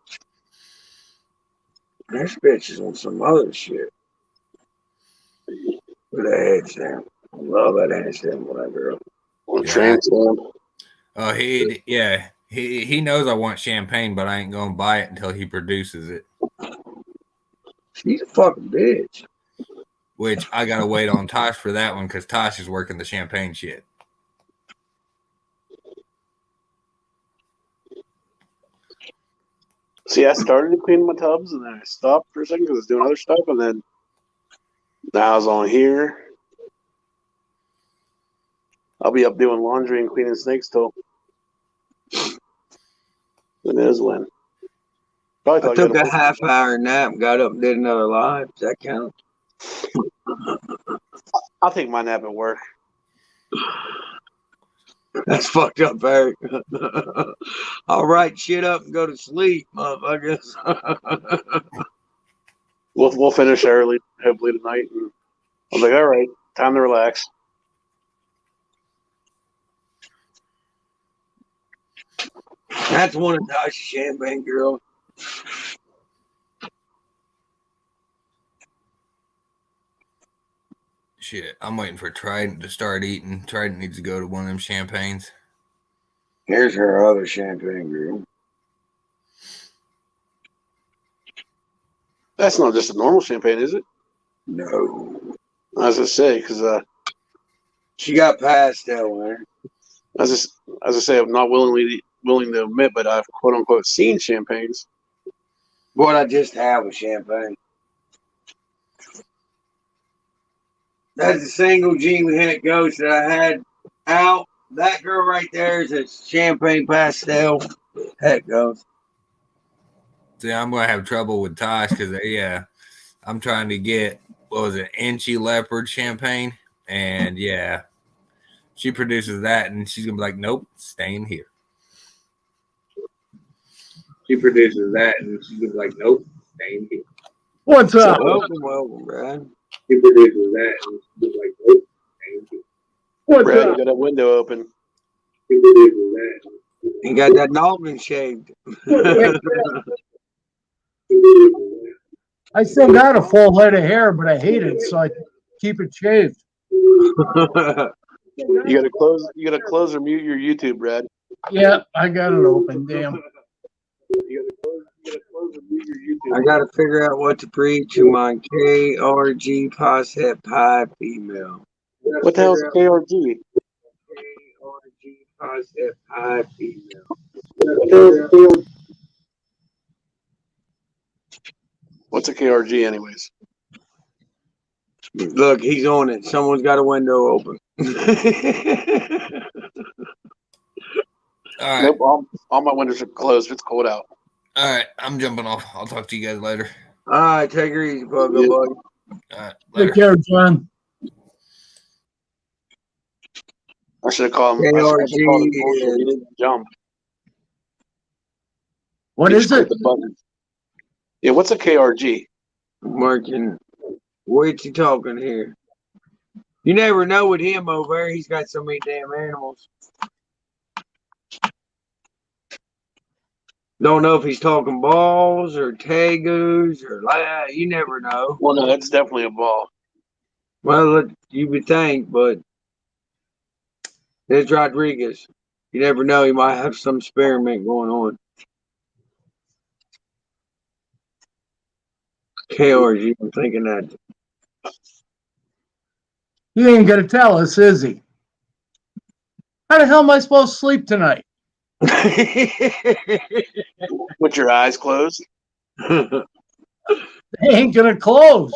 This bitch is on some other shit. With a headstand. I love that headstand, whatever. On Transform. Oh, he knows I want champagne, but I ain't gonna buy it until he produces it. She's a fucking bitch. Which I gotta wait on Tosh for that one because Tosh is working the champagne shit. See, I started to clean my tubs and then I stopped for a second because I was doing other stuff, and then now I was on here. I'll be up doing laundry and cleaning snakes till it is when. I took a half-hour nap and got up and did another live. Does that count? I'll take my nap at work. That's fucked up, Eric. I'll write shit up and go to sleep, motherfuckers. We'll finish early, hopefully tonight. And I was like, all right, time to relax. That's one of Tosh's champagne girl. Shit, I'm waiting for Trident to start eating. Trident needs to go to one of them champagnes. Here's her other champagne girl. That's not just a normal champagne, is it? No. As I say, because she got pastel in her. As I say, I'm not willing to admit, but I've quote unquote seen champagnes. What I just had was champagne. That's a single Gene Head Ghost that I had out. That girl right there is a champagne pastel Head Ghost. See, I'm gonna have trouble with Tosh because I'm trying to get Inchy Leopard champagne, and she produces that, and she's gonna be like, nope, staying here. She produces that, and she's gonna be like, nope, staying here. What's up? Welcome, Brad. She produces that, and she's like, nope, staying here. What's Brad, up? you got that window open. She produces that. He got that noggin shaved. I still got a full head of hair, but I hate it, so I keep it shaved. You gotta close or mute your YouTube, Brad. Yeah, I got it open. Damn. I gotta figure out what to breed to my KRG Posset Pie female. What the hell is a KRG? KRG Posset Pie female. What's a KRG, anyways? Look, he's on it. Someone's got a window open. All right. Nope, all my windows are closed. It's cold out. All right, I'm jumping off. I'll talk to you guys later. All right, take her easy, Buggo, Yeah. buddy. All right, later. Take care, John. I should have called him. KRG He didn't jump. What He is just clicked it? the button. Yeah, what's a KRG? Working. What you talking here? You never know with him over there. He's got so many damn animals. Don't know if he's talking balls or tegus or like you never know. Well, no, that's definitely a ball. Well, you would think, but there's Rodriguez. You never know. He might have some experiment going on. KRG, I'm thinking that. He ain't gonna tell us, is he? How the hell am I supposed to sleep tonight? With your eyes closed. They ain't gonna close.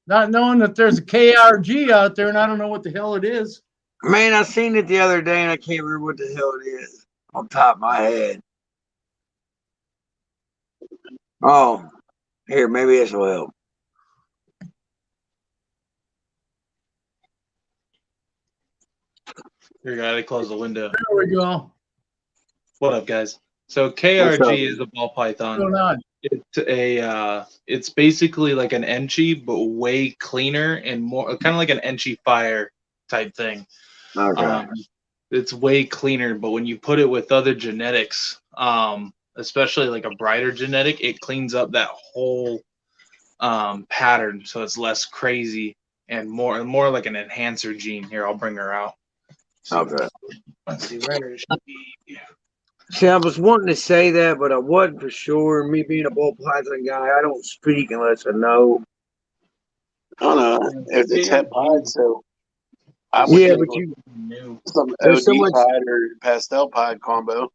Not knowing that there's a KRG out there and I don't know what the hell it is. Man, I seen it the other day and I can't remember what the hell it is on top of my head. Oh, here, maybe this will help. You gotta close the window. There we go. What up, guys? So What's up? KRG is a ball What's python. going on? It's basically like an Enchi, but way cleaner and more kind of like an Enchi fire type thing. Okay. It's way cleaner, but when you put it with other genetics, especially like a brighter genetic, it cleans up that whole pattern, so it's less crazy and more like an enhancer gene. Here, I'll bring her out. So, Okay. let's see where is she? See, I was wanting to say that, but I wasn't for sure. Me being a ball python guy, I don't speak unless I know. I don't know if it's het pied, so I would Yeah, think but you some there's OD so much. pied or pastel pied combo.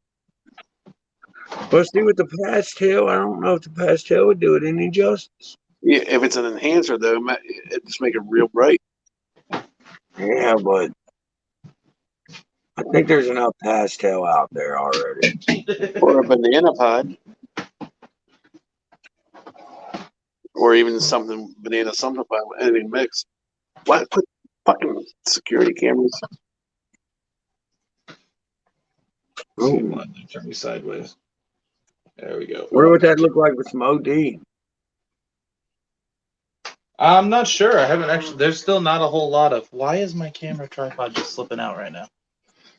But see, with the pastel, I don't know if the pastel would do it any justice. Yeah, if it's an enhancer though, it just make it real bright. Yeah, but I think there's enough pastel out there already. Or a banana pied, or even something banana something pied with anything mixed. Why put fucking security cameras? Ooh. Turn me sideways. There we go. What would that look like with some OD? I'm not sure. I haven't actually. There's still not a whole lot of. Why is my camera tripod just slipping out right now?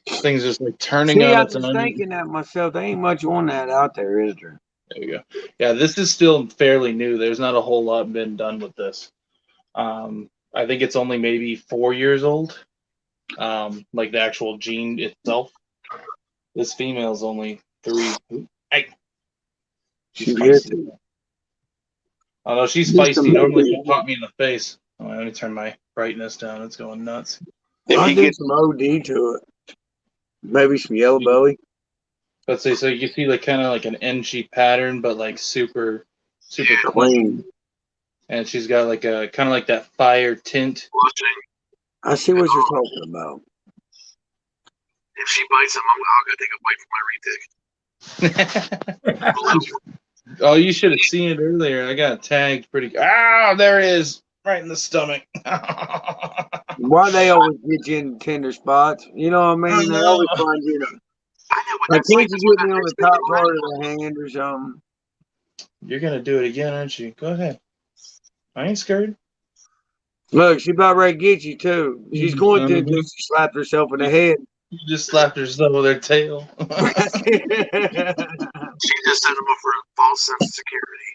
This thing's just like turning See, on I its was own. thinking that myself. There ain't much on that out there, is there? There we go. Yeah, this is still fairly new. There's not a whole lot been done with this. I think it's only maybe 4 years old. Like the actual gene itself. This female's only 3. Hey, she's She hit feisty. it. Oh no, she's feisty. Normally she'll pop me in the face. Oh, let me turn my brightness down. It's going nuts. If I'll he do gets some OD to it. Maybe some yellow belly. Let's say so you see like kind of like an N-sheet pattern, but like super Clean. and she's got like a kind of like that fire tint. I see what you're talking about. if she bites him, I'll go take a bite from my retake. Oh, you should have seen it earlier. I got tagged pretty. Ah, there it is, right in the stomach. Why they always get you in tender spots? You know what I mean? They always find you in a. Like, can't you get me on the top part of the hand or something? You're gonna do it again, aren't you? Go ahead. I ain't scared. Look, she about ready to get you too. She's going to until she slapped herself in the head. You just slapped herself with her tail. She just set him up for a false sense of security.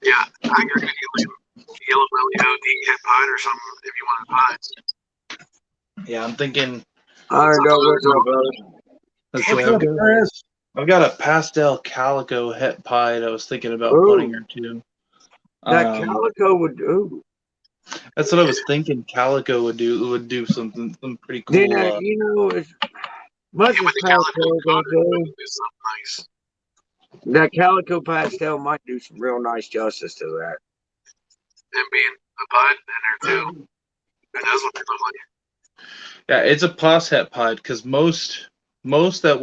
Yeah, I could give you yellow belly OD cat pied or something if you want to pied. Yeah, I'm thinking. Iron Dog, what's up, brother? Let's see, What's up, Chris? I've got a pastel calico het pied. I was thinking about Ooh. putting her to. That calico would do. That's what I was thinking. Calico would do some pretty cool. Then, you know, as much as pastel gonna do, Nice. that calico pastel might do some real nice justice to that. And being a pied in there too. And that's what they look like. Yeah, it's a pos het pied because most that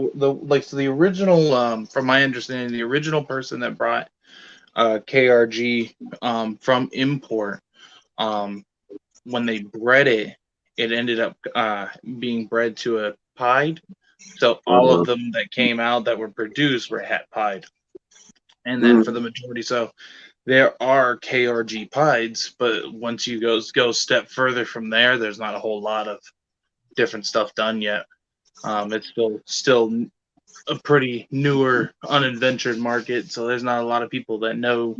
the original from my understanding, the original person that brought KRG from import, when they bred it, it ended up being bred to a pied. So all of them that came out that were produced were het pied. And then for the majority, so there are KRG pieds, but once you go a step further from there, there's not a whole lot of different stuff done yet. It's still a pretty newer, unadventured market, so there's not a lot of people that know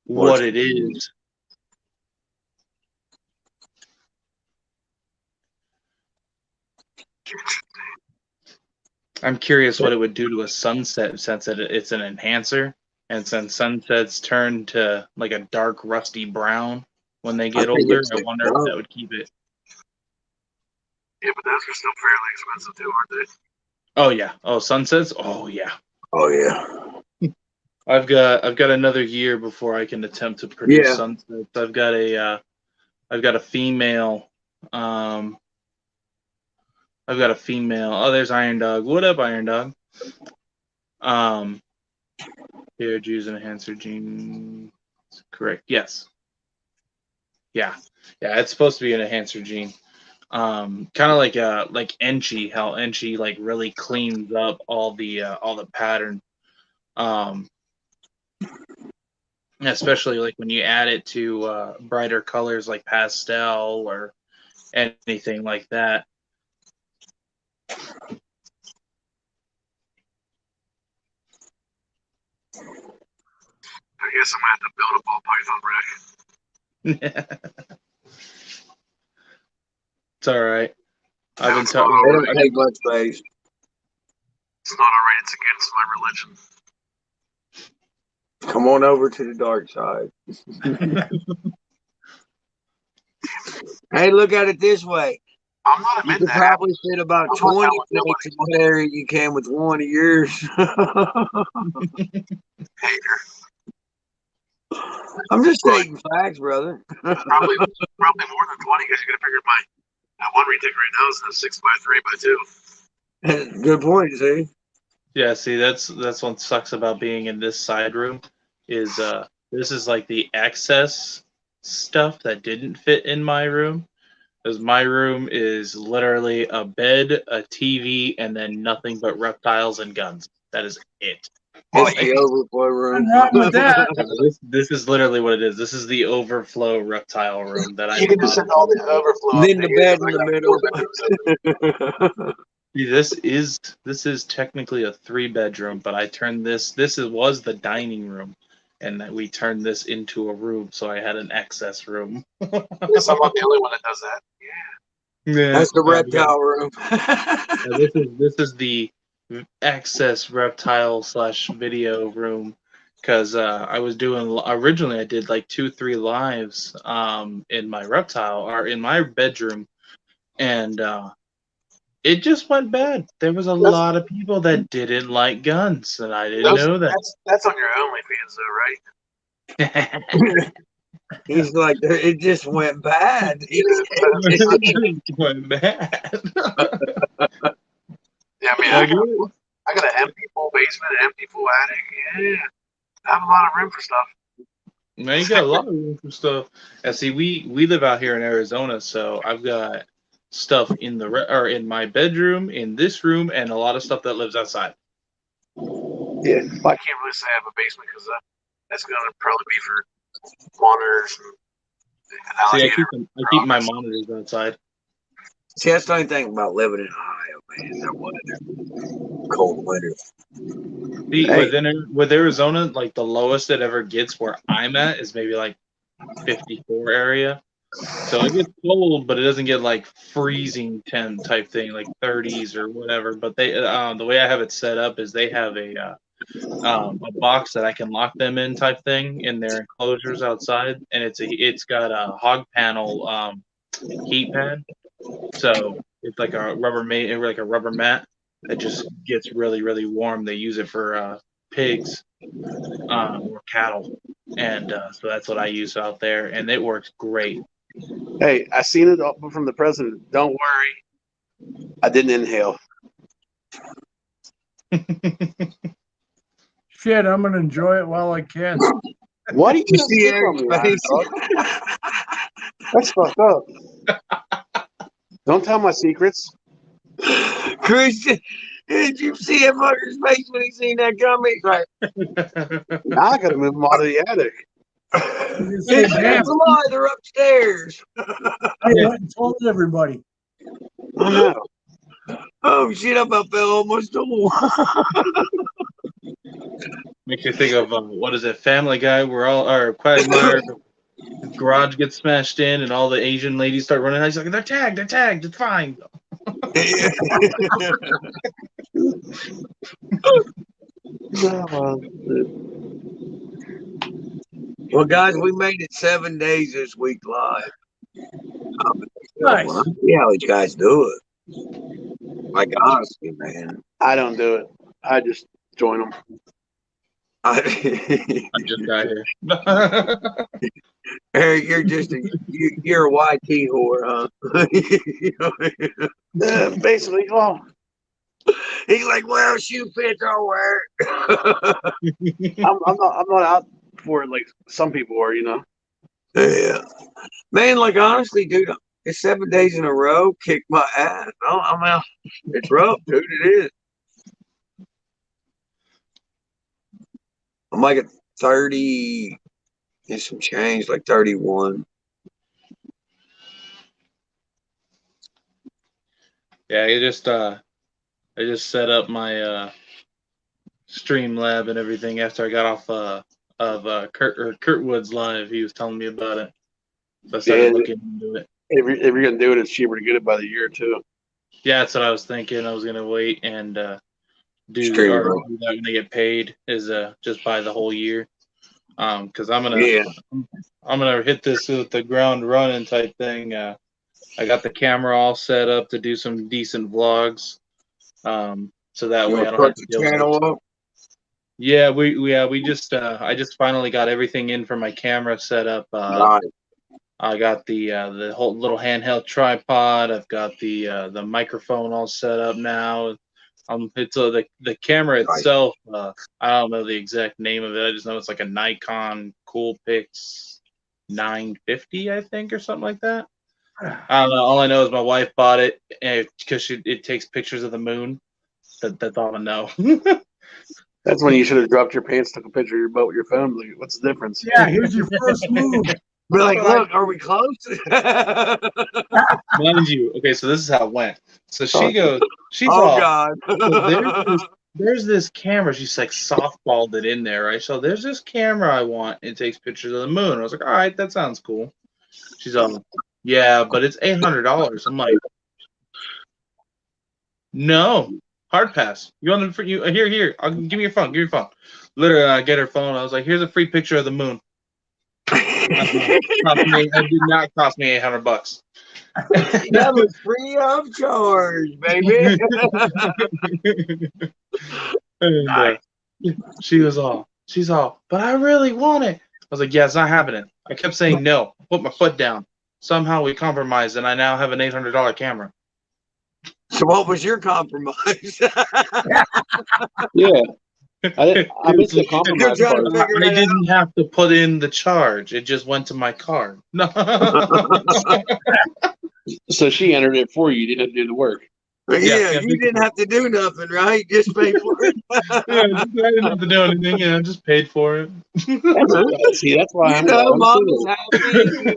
what it is. I'm curious what it would do to a sunset since it's an enhancer, and since sunsets turn to like a dark rusty brown when they get older, I wonder if that would keep it. Yeah, but those are still fairly expensive too, aren't they? Oh yeah. Oh, sunsets. Oh yeah. Oh yeah. I've got another year before I can attempt to produce sunsets. I've got a female. I've got a female. Oh, there's Iron Dog. What up, Iron Dog? Here, use an enhancer gene. Correct. Yes. Yeah. It's supposed to be an enhancer gene. Kind of like Enchi, how Enchi like really cleans up all the pattern. Especially like when you add it to brighter colors like pastel or anything like that. I guess I'm gonna have to build a ball python bracket. It's all right. I've been They don't take much space. It's not all right. It's against my religion. Come on over to the dark side. Hey, look at it this way. I'm not You could probably fit about 20 plates in one area you can with one of yours. Hater. I'm just stating facts, brother. Probably more than 20 because you gotta figure my one retake right now is a 6x3x2. Good point, see? Yeah, see that's what sucks about being in this side room is this is like the excess stuff that didn't fit in my room. Because my room is literally a bed, a TV, and then nothing but reptiles and guns. That is it. It's the overflow room. Nothing wrong with that. This is literally what it is. This is the overflow reptile room that You can just send all the overflow. Then the bed in the middle. See, this is technically a 3-bedroom, but I turned this was the dining room, and that we turned this into a room, so I had an excess room. Yes, I'm not the only one that does that. Yeah. That's the reptile room. This is the excess reptile / video room, because I was doing originally I did like 2-3 lives in my reptile or in my bedroom, and it just went bad. There was a lot of people that didn't like guns, and I didn't know that. That's on your OnlyFans, though, right? He's like, it just went bad. It went bad. Yeah, I mean, I got an empty full basement, an empty full attic. Yeah, I have a lot of room for stuff. Man, you got a lot of room for stuff. And see, we live out here in Arizona, so I've got stuff in in my bedroom, in this room, and a lot of stuff that lives outside. Yeah, well, I can't really say I have a basement because that's going to probably be for monitors. See, I keep my monitors outside. See, that's the only thing about living in Ohio, man. That weather, cold winter. See, with Arizona, like the lowest it ever gets where I'm at is maybe like 54 area. So it gets cold, but it doesn't get like freezing temp type thing, like 30s or whatever. But they, the way I have it set up is they have a box that I can lock them in type thing in their enclosures outside, and it's got a hog panel heat pad, so it's like a rubber mat that just gets really really warm. They use it for pigs or cattle, and so that's what I use out there, and it works great. Hey, I seen it from the president. Don't worry, I didn't inhale. Shit, I'm gonna enjoy it while I can. What do you see, Eric's face? That's fucked up. Don't tell my secrets. Christian, did you see that fucker's face when he seen that gummy? Right. Now I gotta move them out of the attic. It's a lie, they're upstairs. I went and told everybody. I know. Oh shit! I about fell on my stool. Makes you think of what is it, Family Guy, where all our Quagmire garage gets smashed in, and all the Asian ladies start running out. He's like, they're tagged, it's fine. Well, guys, we made it 7 days this week live. Nice. Well, I see how you guys do it. Like, honestly, man. I don't do it. I just join them. I just got here. Eric, you're just you're a YT whore, huh? Basically, well, He's like, well, shoe fits all work. I'm not out for it like some people are, you know. Yeah, man. Like, honestly, dude, it's 7 days in a row. Kick my ass. I'm out. It's rough, dude. It is. I'm like at 30 and some change, like 31. Yeah, I just set up my Streamlab and everything after I got off of Kurtwood's live. He was telling me about it, so I started looking into it. If you're gonna do it, it's cheaper to get it by the year too. Yeah, that's what I was thinking. I was gonna wait and do Stream that when they get paid is just buy the whole year. Because I'm gonna hit this with the ground running type thing. I got the camera all set up to do some decent vlogs. So that way I don't have to deal with it. Yeah, we just I just finally got everything in for my camera set up. Right. I got the whole little handheld tripod. I've got the microphone all set up now. It's the camera itself. I don't know the exact name of it. I just know it's like a Nikon Coolpix 950, I think, or something like that. I don't know. All I know is my wife bought it because it takes pictures of the moon. That's all I know. That's when you should have dropped your pants, took a picture of your boat with your phone. Like, what's the difference? Yeah, here's your first move. Be like, look, are we close? Mind you, okay, so this is how it went. So she goes, she's oh all, God. so there's this camera. She's like softballed it in there, right? So there's this camera I want. It takes pictures of the moon. I was like, all right, that sounds cool. She's all, yeah, but it's $800. I'm like, no, hard pass. You want for you here? Give me your phone. Give me your phone. Literally, I get her phone. I was like, here's a free picture of the moon. It did not cost me $800. That was free of charge, baby. And, she's all, but I really want it. I was like, yeah, it's not happening. I kept saying no. Put my foot down. Somehow we compromised, and I now have an $800 camera. So what was your compromise? Yeah. I missed the compromise part. I didn't have to put in the charge. It just went to my card. No. So she entered it for you. You didn't have to do the work. Yeah, you didn't have to do nothing, right? Just pay for it. Yeah, I didn't have to do anything. Yeah, I just paid for it. See, that's why I'm Mom's happy.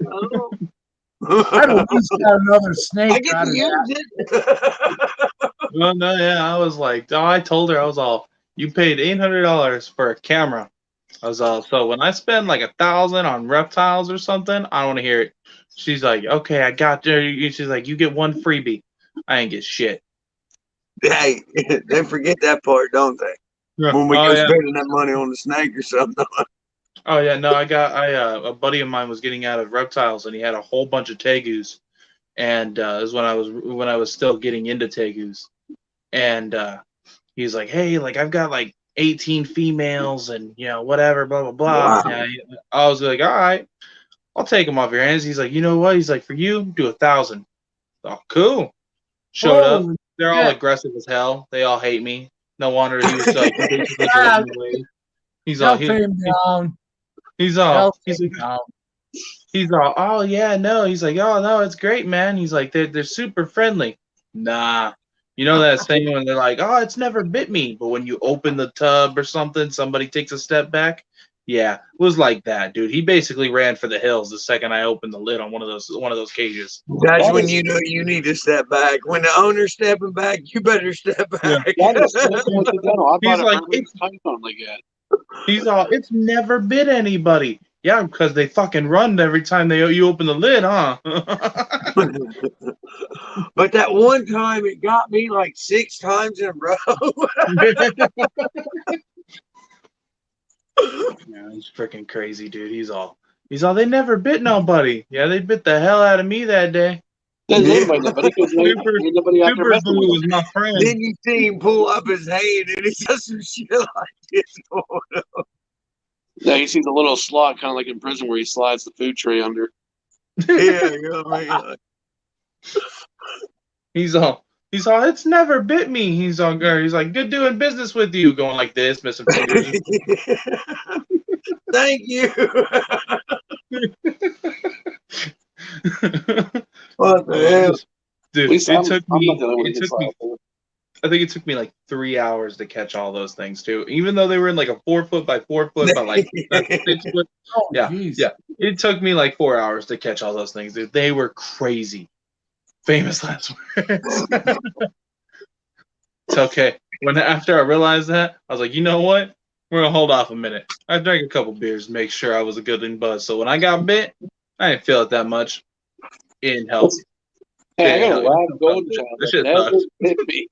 I'd at least got another snake. I get to use it. Well, no, yeah, I was like, I told her, I was all, you paid $800 for a camera. I was all, so when I spend like $1,000 on reptiles or something, I don't want to hear it. She's like, okay, I got you. She's like, you get one freebie. I ain't get shit. Hey, they forget that part, don't they? When we go spending that money on the snake or something. Oh yeah, no, a buddy of mine was getting out of reptiles, and he had a whole bunch of tegus, and it was when I was still getting into tegus, and he's like, hey, like I've got like 18 females, and you know whatever, blah blah blah. Wow. And I was like, all right, I'll take them off your hands. He's like, you know what? He's like, for you, do 1,000. Oh, cool. Showed up. They're all aggressive as hell. They all hate me. No wonder he was like, he's all, oh yeah, no. He's like, oh no, it's great, man. He's like, they're super friendly. Nah, you know that saying when they're like, oh, it's never bit me, but when you open the tub or something, somebody takes a step back. Yeah, was like that, dude. He basically ran for the hills the second I opened the lid on one of those cages. That's That when is- you know you need to step back. When the owner's stepping back, you better step back. Yeah. That is so coincidental. I He's bought like, a Hermes python like that. He's all, it's never bit anybody. Yeah, because they fucking run every time you open the lid, huh? But that one time it got me like 6 times in a row. Yeah, he's freaking crazy, dude. He's all, they never bit nobody. Yeah, they bit the hell out of me that day. There's nobody, nobody, because ain't nobody out there Super messing glue with was him. my friend. Then you see him pull up his hand and he does some shit like this. Yeah, he sees a little slot, kind of like in prison, where he slides the food tray under. Yeah, you know what I mean? He's all, it's never bit me. He's like, good doing business with you, going like this, missing fingers. Thank you. What the hell? Dude, At least it I'm took not me. the only one It who gets took me. slide. I think it took me like 3 hours to catch all those things too. Even though they were in like a 4 foot by 4 foot by like 6 foot. Oh, Yeah, jeez. yeah. It took me like 4 hours to catch all those things, dude. They were crazy. Famous last words. It's okay. After I realized that, I was like, you know what? We're gonna hold off a minute. I drank a couple beers to make sure I was a good in buzz. So when I got bit, I didn't feel it that much. It didn't help. Hey, I got a Yeah, live golden that child shit that never sucks. bit me.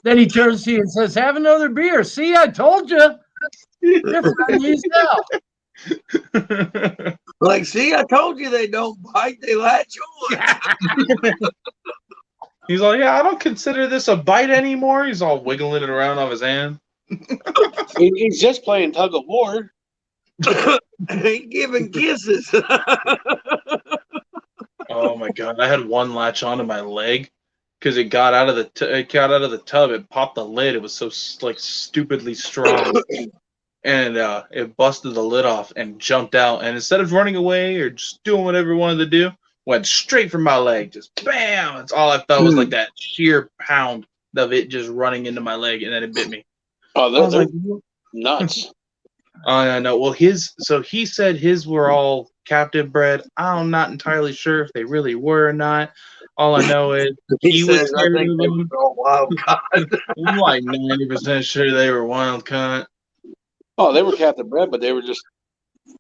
Then he turns to you and says, "Have another beer." See, I told you. They're friendly as hell. Like, see, I told you they don't bite, they latch on. He's like, yeah, I don't consider this a bite anymore. He's all wiggling it around off his hand. He's just playing tug of war. Ain't giving kisses. Oh my god, I had one latch onto my leg because it got out of the tub. It popped the lid. It was so like stupidly strong, and it busted the lid off and jumped out. And instead of running away or just doing whatever it wanted to do, went straight for my leg. Just bam! That's all I felt was like that sheer pound of it just running into my leg, and then it bit me. Oh, I was they're like, nuts. I know. Well, so he said his were all captive bred. I'm not entirely sure if they really were or not. All I know is He was says, I scared think of they them. were all wild caught. I'm like 90% sure they were wild caught. Oh, they were captive bred, but they were just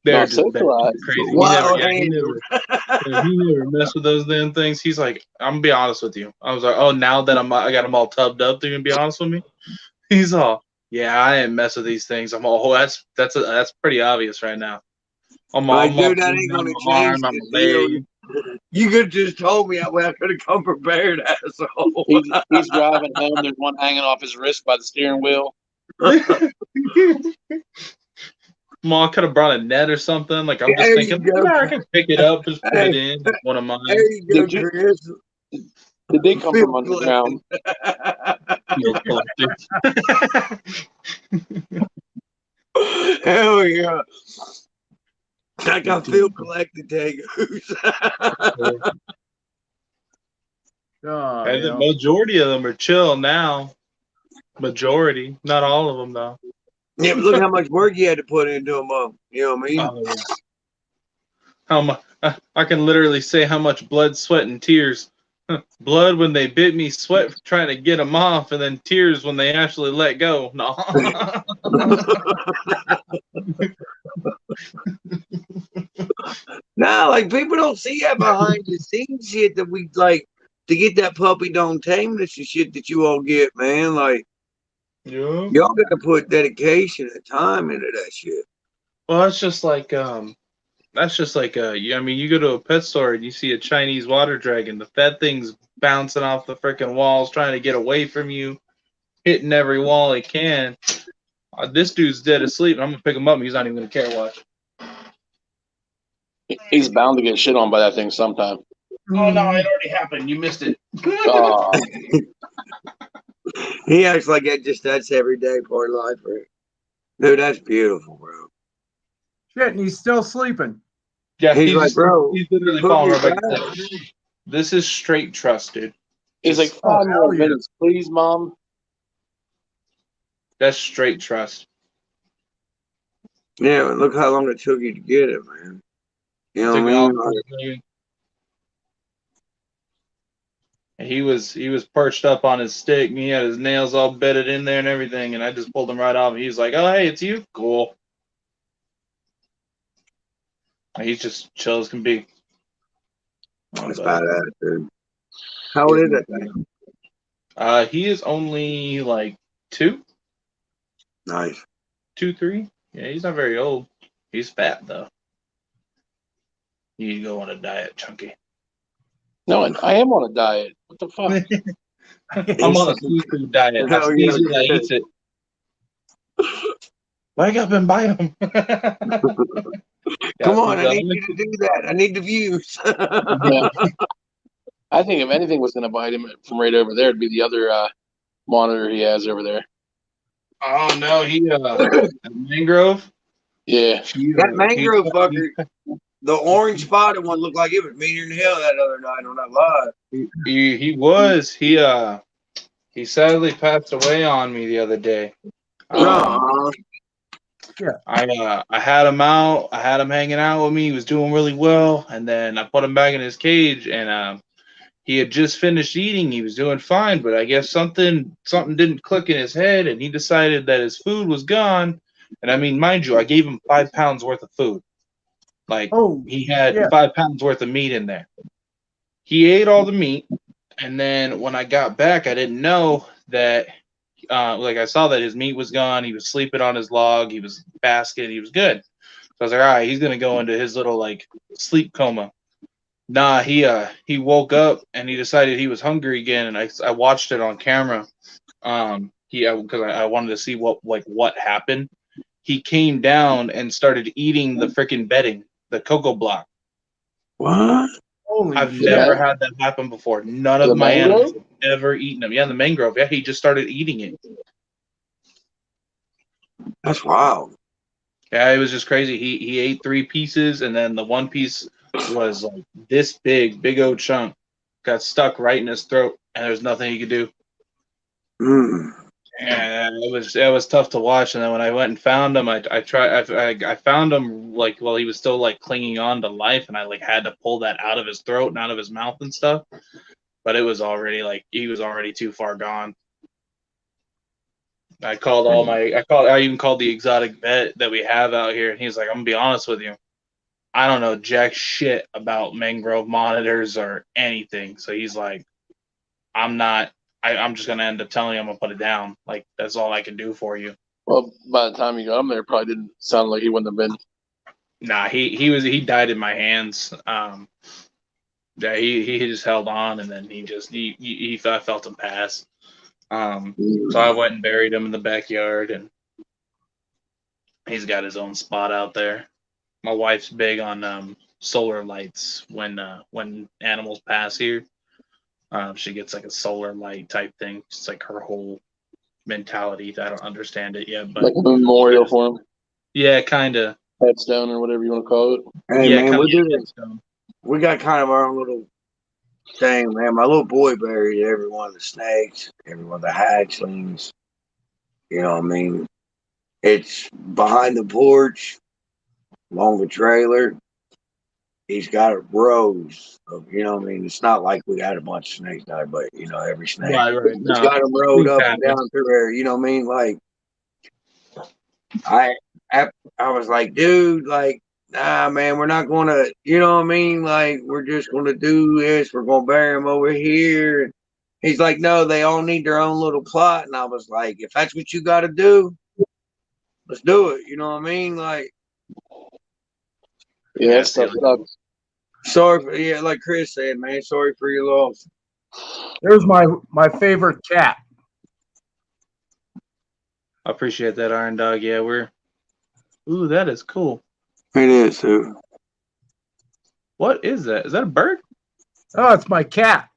They were not just socialized. crazy. Wild He never messed with those damn things. He's like, I'm gonna be honest with you. I was like, oh, now that I got them all tubbed up, they're gonna be honest with me. He's all, yeah, I didn't mess with these things. I'm all, oh, that's pretty obvious right now. I'm all, Like, dude, that ain't gonna change I'm the deal. You could have just told me that way I could have come prepared, asshole. He's driving home. There's one hanging off his wrist by the steering wheel. Mom could have brought a net or something. Like I'm just There thinking, you go. I can pick it up, just put it in one of mine. There you go, Did you- Chris. Did they come from underground? Hell yeah. I got Phil collected Tegus. Oh, And the yeah. majority of them are chill now. Majority, not all of them though. Yeah, but look how much work you had to put into them. You know what I mean? Oh, yeah. How much? I can literally say how much blood, sweat, and tears. Blood when they bit me, sweat trying to get them off, and then tears when they actually let go. No. Nah, like people don't see that behind the scenes shit that we like to get that puppy don't tameness and shit that you all get, man. Like Yeah. y'all got to put dedication and time into that shit. Well, that's just like I mean, you go to a pet store and you see a Chinese water dragon. That thing's bouncing off the freaking walls, trying to get away from you, hitting every wall it can. This dude's dead asleep, and I'm gonna pick him up, and he's not even gonna care. Watch. He's bound to get shit on by that thing sometime. Oh no, it already happened. You missed it. Oh, He acts like that's everyday part of life for him. Dude, that's beautiful, bro. Shit, and he's still sleeping. Yeah, He's like, bro, he's literally put falling me right back. back. This is straight trust, dude. he's like, Oh, 5 more hell yeah. minutes, please, Mom. That's straight trust. Yeah, but look how long it took you to get it, man. You know Took what me I all mean? Like, day. And he was perched up on his stick, and he had his nails all bedded in there and everything. And I just pulled him right off. And he's like, "Oh, hey, it's you, cool." And he's just chill as can be. that's But badass, dude. How old is that thing? he is only like 2, Nice. 2, 3. Yeah, he's not very old. He's fat though. You need to go on a diet, Chunky. No, I am on a diet. What the fuck? I'm on a seafood diet. I Hell sneeze yeah, it, I eat it. Wake up and bite him. Come on, I need you to do that. I need the views. Yeah. I think if anything was going to bite him from right over there, it'd be the other monitor he has over there. Oh no, he mangrove. Yeah. That mangrove fucker, the orange spotted one looked like it was meaner than hell that other night on that live. He sadly passed away on me the other day. I had him out. I had him hanging out with me. He was doing really well, and then I put him back in his cage, and he had just finished eating. He was doing fine, but I guess something didn't click in his head, and he decided that his food was gone. And I mean, mind you, I gave him 5 pounds worth of food. Like he had 5 pounds worth of meat in there. He ate all the meat, and then when I got back, I didn't know that. I saw that his meat was gone. He was sleeping on his log. He was basking. He was good. So I was like, all right, he's gonna go into his little like sleep coma. Nah, he woke up and he decided he was hungry again, and I watched it on camera. Because I wanted to see what happened. He came down and started eating the freaking bedding, the cocoa block. What? I've never had that happen before. None of my animals have ever eaten them. Yeah, the mangrove. Yeah, he just started eating it. That's wild. Yeah, it was just crazy. He ate 3 pieces, and then the one piece was like this big old chunk. Got stuck right in his throat, and there's nothing he could do. And it was tough to watch. And then when I went and found him, I found him like while he was still like clinging on to life, and I like had to pull that out of his throat and out of his mouth and stuff. But it was already like he was already too far gone. I even called the exotic vet that we have out here, and he's like, I'm gonna be honest with you, I don't know jack shit about mangrove monitors or anything. So he's like, I'm just gonna end up telling you I'm gonna put it down. Like that's all I can do for you. Well, by the time you got him there, it probably didn't sound like he wouldn't have been. Nah, he died in my hands. Yeah, he just held on, and then I felt him pass. So I went and buried him in the backyard, and he's got his own spot out there. My wife's big on solar lights when animals pass here. She gets like a solar light type thing. It's like her whole mentality. I don't understand it yet, but like a memorial for him. Yeah, kind of headstone or whatever you want to call it. Hey yeah, man, headstone. we got kind of our own little thing, man. My little boy buried every one of the snakes, every one of the hatchlings. You know what I mean? It's behind the porch, along the trailer. He's got a rows of, you know what I mean? It's not like we got a bunch of snakes there, but, you know, every snake. Right. He's No, got them rowed up and happens. down through there, you know what I mean? Like, I was like, dude, like, nah, man, we're not going to, you know what I mean? Like, we're just going to do this. We're going to bury them over here. He's like, no, they all need their own little plot. And I was like, if that's what you got to do, let's do it. You know what I mean? Like, yeah, stuff sucks. Sorry for, yeah, like Chris said, man, sorry for your loss. There's my favorite cat. I appreciate that, Iron Dog. Yeah, ooh, that is cool. It is, too. What is that? Is that a bird? Oh, it's my cat.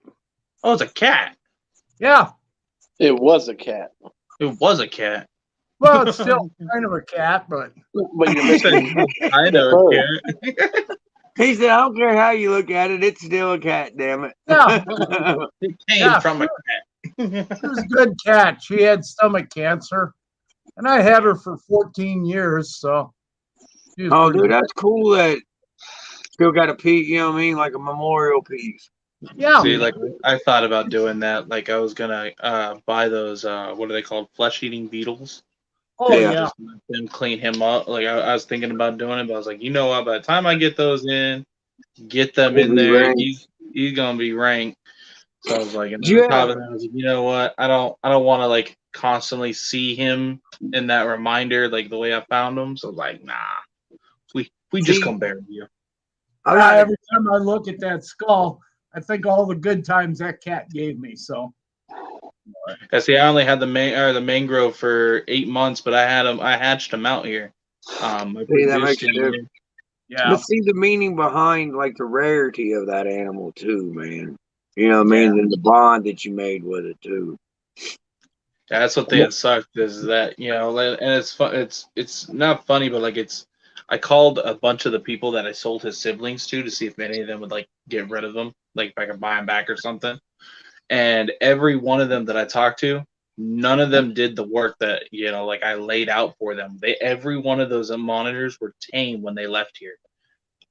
Oh, it's a cat. Yeah. It was a cat. It was a cat. Well, it's still kind of a cat, but you're missing kind of a cat. He said, I don't care how you look at it, it's still a cat, damn it. Yeah. It came from a cat. She was a good cat. She had stomach cancer, and I had her for 14 years, so Oh, dude, that's cool that still got a piece, you know what I mean? Like a memorial piece. Yeah. See, like I thought about doing that. Like I was gonna buy those what are they called? Flesh-eating beetles. Oh Yeah. yeah. Just let them clean him up. Like I was thinking about doing it, but I was like, you know what? By the time I get those in, get them It'd in be there, rank. he's gonna be ranked. So I was like, and on Yeah. top of that, I was like, you know what? I don't want to like constantly see him in that reminder, like the way I found him. So like, nah, we just See, come bury you. I got Every time I look at that skull, I think all the good times that cat gave me. So Yeah, see, I only had the mangrove for 8 months, but I hatched him out here. I see, that produced makes him sense. here. yeah. But see the meaning behind like the rarity of that animal too, man. You know what I Yeah. mean? And the bond that you made with it too. Yeah, that's what thing that sucked is that and it's fun. It's not funny, but like I called a bunch of the people that I sold his siblings to see if any of them would like get rid of them, like if I could buy them back or something. And every one of them that I talked to, none of them did the work that like I laid out for them. Every one of those monitors were tame when they left here.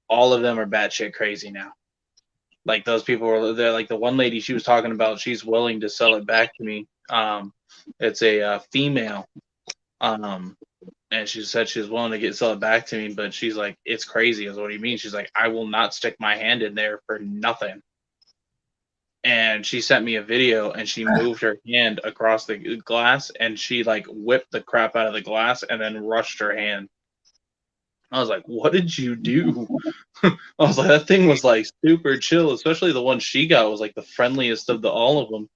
All of them are batshit crazy now. Like those people were there. Like the one lady she was talking about, she's willing to sell it back to me. It's a female, and she said she was willing to sell it back to me, but she's like, it's crazy. Is what do you mean? She's like, I will not stick my hand in there for nothing. And she sent me a video, and she moved her hand across the glass, and she like whipped the crap out of the glass, and then rushed her hand. I was like, what did you do? I was like, that thing was like super chill, especially the one she got was like the friendliest of all of them.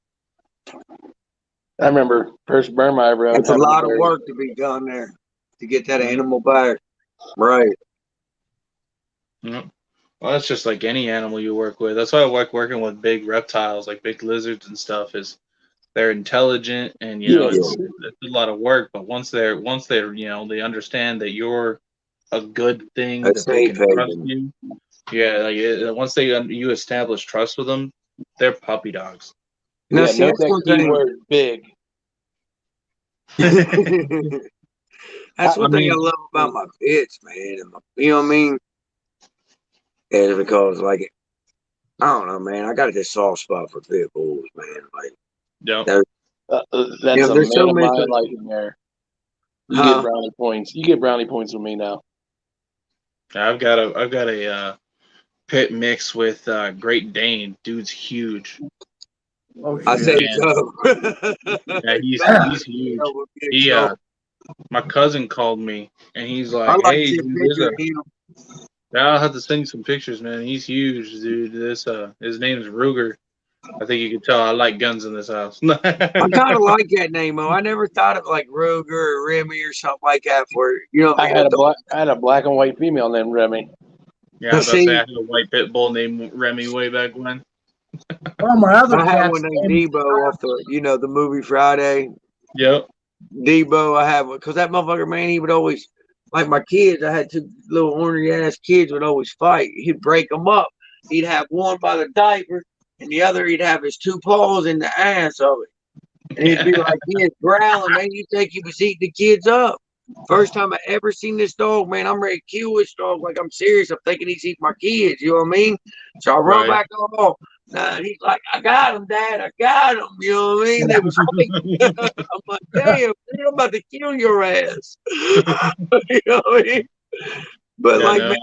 I remember first Burma I ever had. It's a lot of work to be done there to get that animal back. Right. Well, that's just like any animal you work with. That's why I like working with big reptiles, like big lizards and stuff. Is they're intelligent and it's a lot of work. But once they're they understand that you're a good thing, that they can trust you. Yeah, like once you establish trust with them, they're puppy dogs. Now, see, that's one thing. Keyword big. That's one thing I love about my pits, man. And you know what I mean? Is because like I don't know, man. I got this soft spot for pit bulls, man. Like, yep. That's a man so of many mine like in there. You get brownie points. You get brownie points with me now. I've got a pit mix with Great Dane. Dude's huge. Oh, I said so. Yeah, he's huge. My cousin called me and he's like, "Hey, dude, I'll have to send you some pictures, man. He's huge, dude. His name's Ruger. I think you can tell I like guns in this house." I kind of like that name, though. I never thought of like Ruger or Remy or something like that. For I had a black and white female named Remy. Yeah, I was about to say I had a white pit bull named Remy way back when. Well, my other I had one named Debo off the movie Friday. Yep. Debo, I have because that motherfucker, man, he would always like my kids. I had two little ornery ass kids would always fight. He'd break them up. He'd have one by the diaper, and the other he'd have his two paws in the ass of it, and he'd be like he was growling, man. You think he was eating the kids up? First time I ever seen this dog, man, I'm ready to kill this dog. Like I'm serious. I'm thinking he's eating my kids. You know what I mean? So I run back off. And he's like, I got him, Dad. I got him. You know what I mean? They was fighting. I'm like, damn, dude, I'm about to kill your ass. You know what I mean? But man,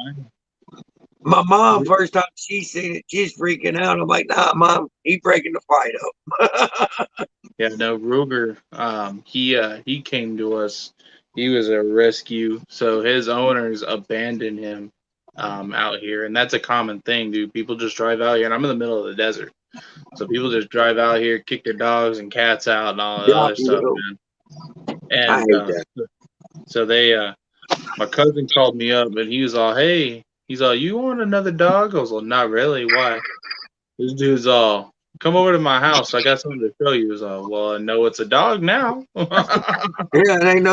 my mom, first time she seen it, she's freaking out. I'm like, nah, Mom, he's breaking the fight up. Yeah, no, Ruger, he came to us. He was a rescue, so his owners abandoned him out here, and that's a common thing, dude. People just drive out here, and I'm in the middle of the desert, so people just drive out here, kick their dogs and cats out, and all that other stuff, man. And I hate that. So they, my cousin called me up, and he was all, "Hey," he's all, "You want another dog?" I was like, "Not really. Why?" This dude's all, "Come over to my house. I got something to show you." He's all, "Well, I know it's a dog now." Yeah, it ain't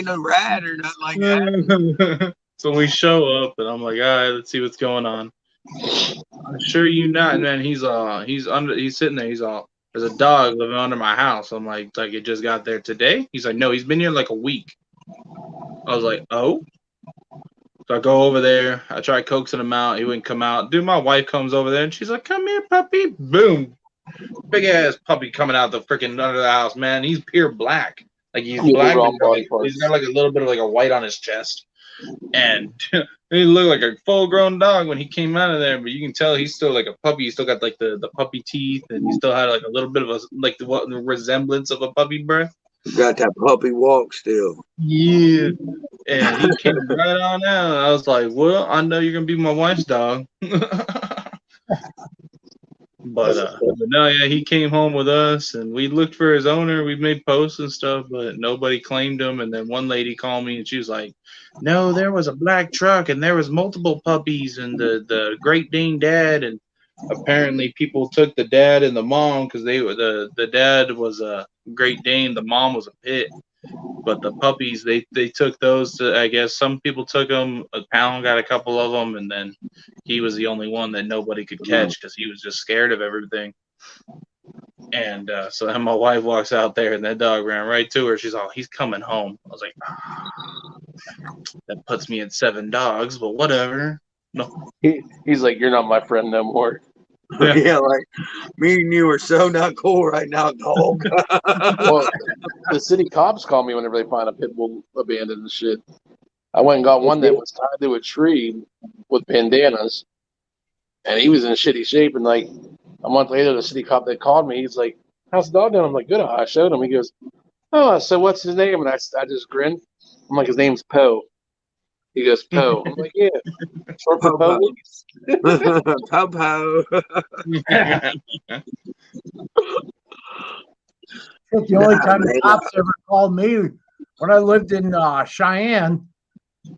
no rat or nothing like that. So we show up, and I'm like, "All right, let's see what's going on." I'm sure you not. And then he's sitting there. He's all, "There's a dog living under my house." I'm like it just got there today. He's like, "No, he's been here like a week." I was like, "Oh." So I go over there. I try coaxing him out. He wouldn't come out. Dude, my wife comes over there and she's like, "Come here, puppy." Boom. Big ass puppy coming out the freaking under the house, man. He's pure black. Like he's black. He's got like a little bit of like a white on his chest. And he looked like a full-grown dog when he came out of there, but you can tell he's still like a puppy. He still got like the puppy teeth, and he still had like a little bit of a like the resemblance of a puppy breath. Got that puppy walk still. Yeah, and he came right on out. I was like, "Well, I know you're gonna be my wife's dog." But no, yeah, he came home with us, and we looked for his owner. We made posts and stuff, but nobody claimed him. And then one lady called me, and she was like, "No, there was a black truck, and there was multiple puppies, and the Great Dane dad." And apparently, people took the dad and the mom because the dad was a Great Dane, the mom was a pit. But the puppies, they took those to, I guess some people took them. A pound got a couple of them, and then he was the only one that nobody could catch because he was just scared of everything. And so then my wife walks out there, and that dog ran right to her. She's all, "He's coming home." I was like, that puts me at 7 dogs, but whatever. No. He's like, "You're not my friend no more." Yeah, like me and you are so not cool right now, dog. Well, the city cops call me whenever they find a pit bull abandoned and shit. I went and got one that was tied to a tree with bandanas, and he was in shitty shape. And like a month later, the city cop that called me, he's like, "How's the dog doing?" I'm like, "Good." I showed him. He goes, "Oh, so what's his name?" And I just grinned. I'm like, "His name's Poe." He goes, "Poe." I'm like, "Yeah, short for Poe." Popo. The only time the cops ever called me when I lived in Cheyenne,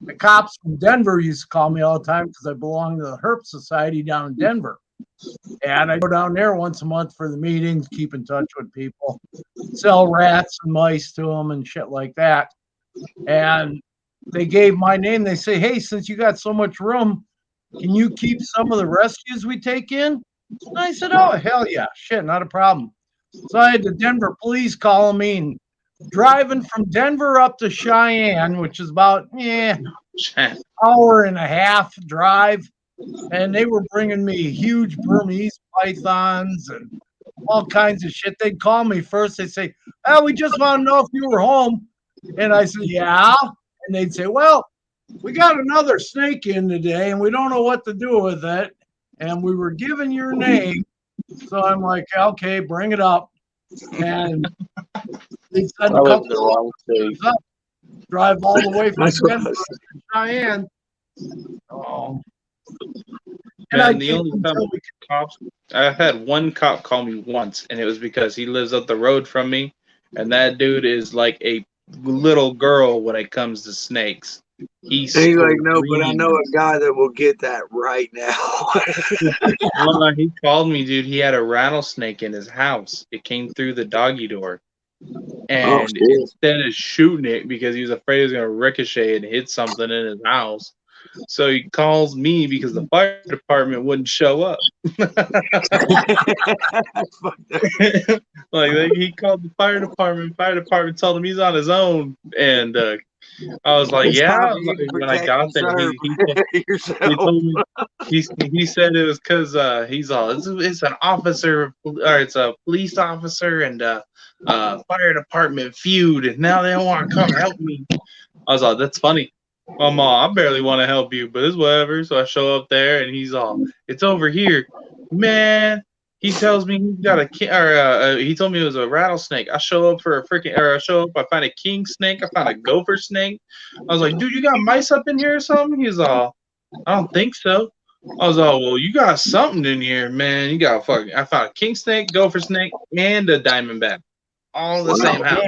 the cops from Denver used to call me all the time because I belonged to the Herp Society down in Denver. And I go down there once a month for the meetings, keep in touch with people, sell rats and mice to them and shit like that. And they gave my name. They say, "Hey, since you got so much room, can you keep some of the rescues we take in?" And I said, "Oh, hell yeah. Shit, not a problem." So I had the Denver police calling me and driving from Denver up to Cheyenne, which is about hour and a half drive. And they were bringing me huge Burmese pythons and all kinds of shit. They'd call me first. They'd say, "Oh, we just want to know if you were home." And I said, "Yeah." And they'd say, "Well, we got another snake in today, and we don't know what to do with it. And we were given your name." So I'm like, "Okay, bring it up." And they send a couple of drive all the way from Denver to Cheyenne. Man, the only time cops, I had one cop call me once, and it was because he lives up the road from me, and that dude is like a little girl when it comes to snakes. He's like, "No, but I know a guy that will get that right now." Well, he called me, dude. He had a rattlesnake in his house. It came through the doggy door. And instead of shooting it because he was afraid it was going to ricochet and hit something in his house, so he calls me because the fire department wouldn't show up. Like he called the fire department. Fire department told him he's on his own, and I was like, "Yeah." When I got there, he told me he said it was because he's all it's an officer or it's a police officer and fire department feud, and now they don't want to come help me. I was like, "That's funny." I barely want to help you, but it's whatever. So I show up there, and he's all, "It's over here, man." He tells me he's got he told me it was a rattlesnake. I show up for I find a king snake. I found a gopher snake. I was like, "Dude, you got mice up in here or something?" He's all, "I don't think so." I was all, "Well, you got something in here, man. You got I found a king snake, gopher snake, and a diamondback, all in the same house."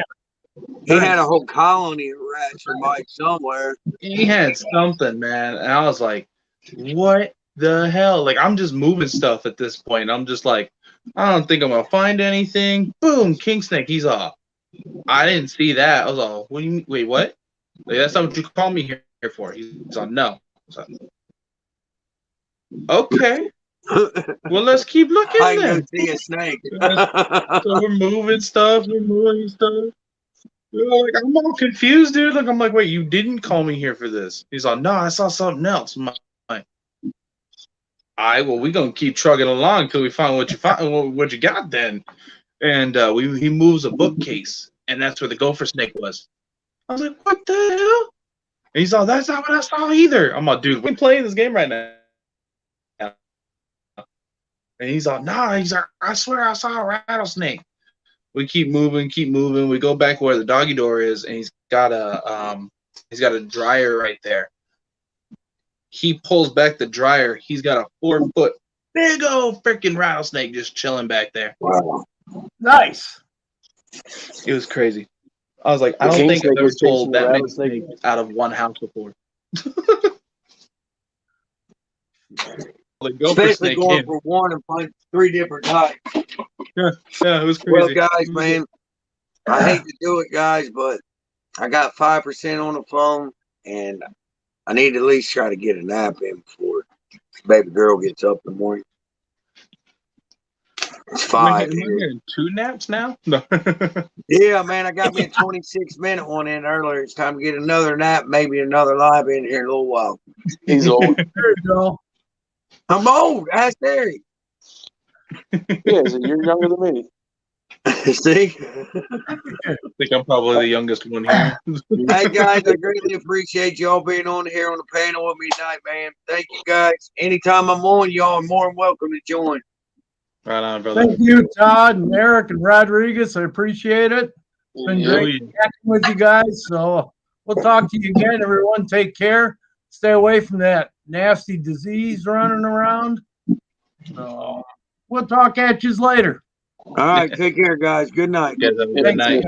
He had a whole colony of rats or mice somewhere. He had something, man. And I was like, "What the hell?" Like, I'm just moving stuff at this point. I'm just like, I don't think I'm going to find anything. Boom, king snake. He's off. I didn't see that. I was all, "What do you mean? Wait, what? Like, that's not what you called me here for." He's all, "No." So, okay. Well, let's keep looking then. I see a snake. So we're moving stuff. Like, I'm all confused, dude. Like, I'm like, wait, you didn't call me here for this. He's like, no, I saw something else. I'm like, all right, well, we're gonna keep trucking along until we find what you got then. And he moves a bookcase, and that's where the gopher snake was. I was like, what the hell? And he's like, that's not what I saw either. I'm like, dude, we're playing this game right now. And he's like, nah, he's like, I swear I saw a rattlesnake. We keep moving. We go back where the doggy door is, and he's got a dryer right there. He pulls back the dryer. He's got a 4-foot big old freaking rattlesnake just chilling back there. Wow. Nice. It was crazy. I was like, I don't think I've ever pulled that many snakes out of one house before. Especially going for one and find 3 different types. Yeah, it was crazy. Well, guys, man, I hate to do it, guys, but I got 5% on the phone, and I need to at least try to get a nap in before baby girl gets up in the morning. It's 5. Am I getting 2 naps now? No. Yeah, man, I got me a 26-minute one in earlier. It's time to get another nap, maybe another live in here in a little while. He's old. There you go. I'm old. Ask Derek. Yeah, so you're younger than me. See? I think I'm probably the youngest one here. Hey, guys, I greatly appreciate y'all being on here on the panel with me tonight, man. Thank you, guys. Anytime I'm on, y'all are more than welcome to join. Right on, brother. Thank you, Todd and Eric and Rodriguez. I appreciate it. It's been great chatting with you guys. So we'll talk to you again, everyone. Take care. Stay away from that nasty disease running around. So we'll talk at you later. All right, take care, guys. Good night. Good night.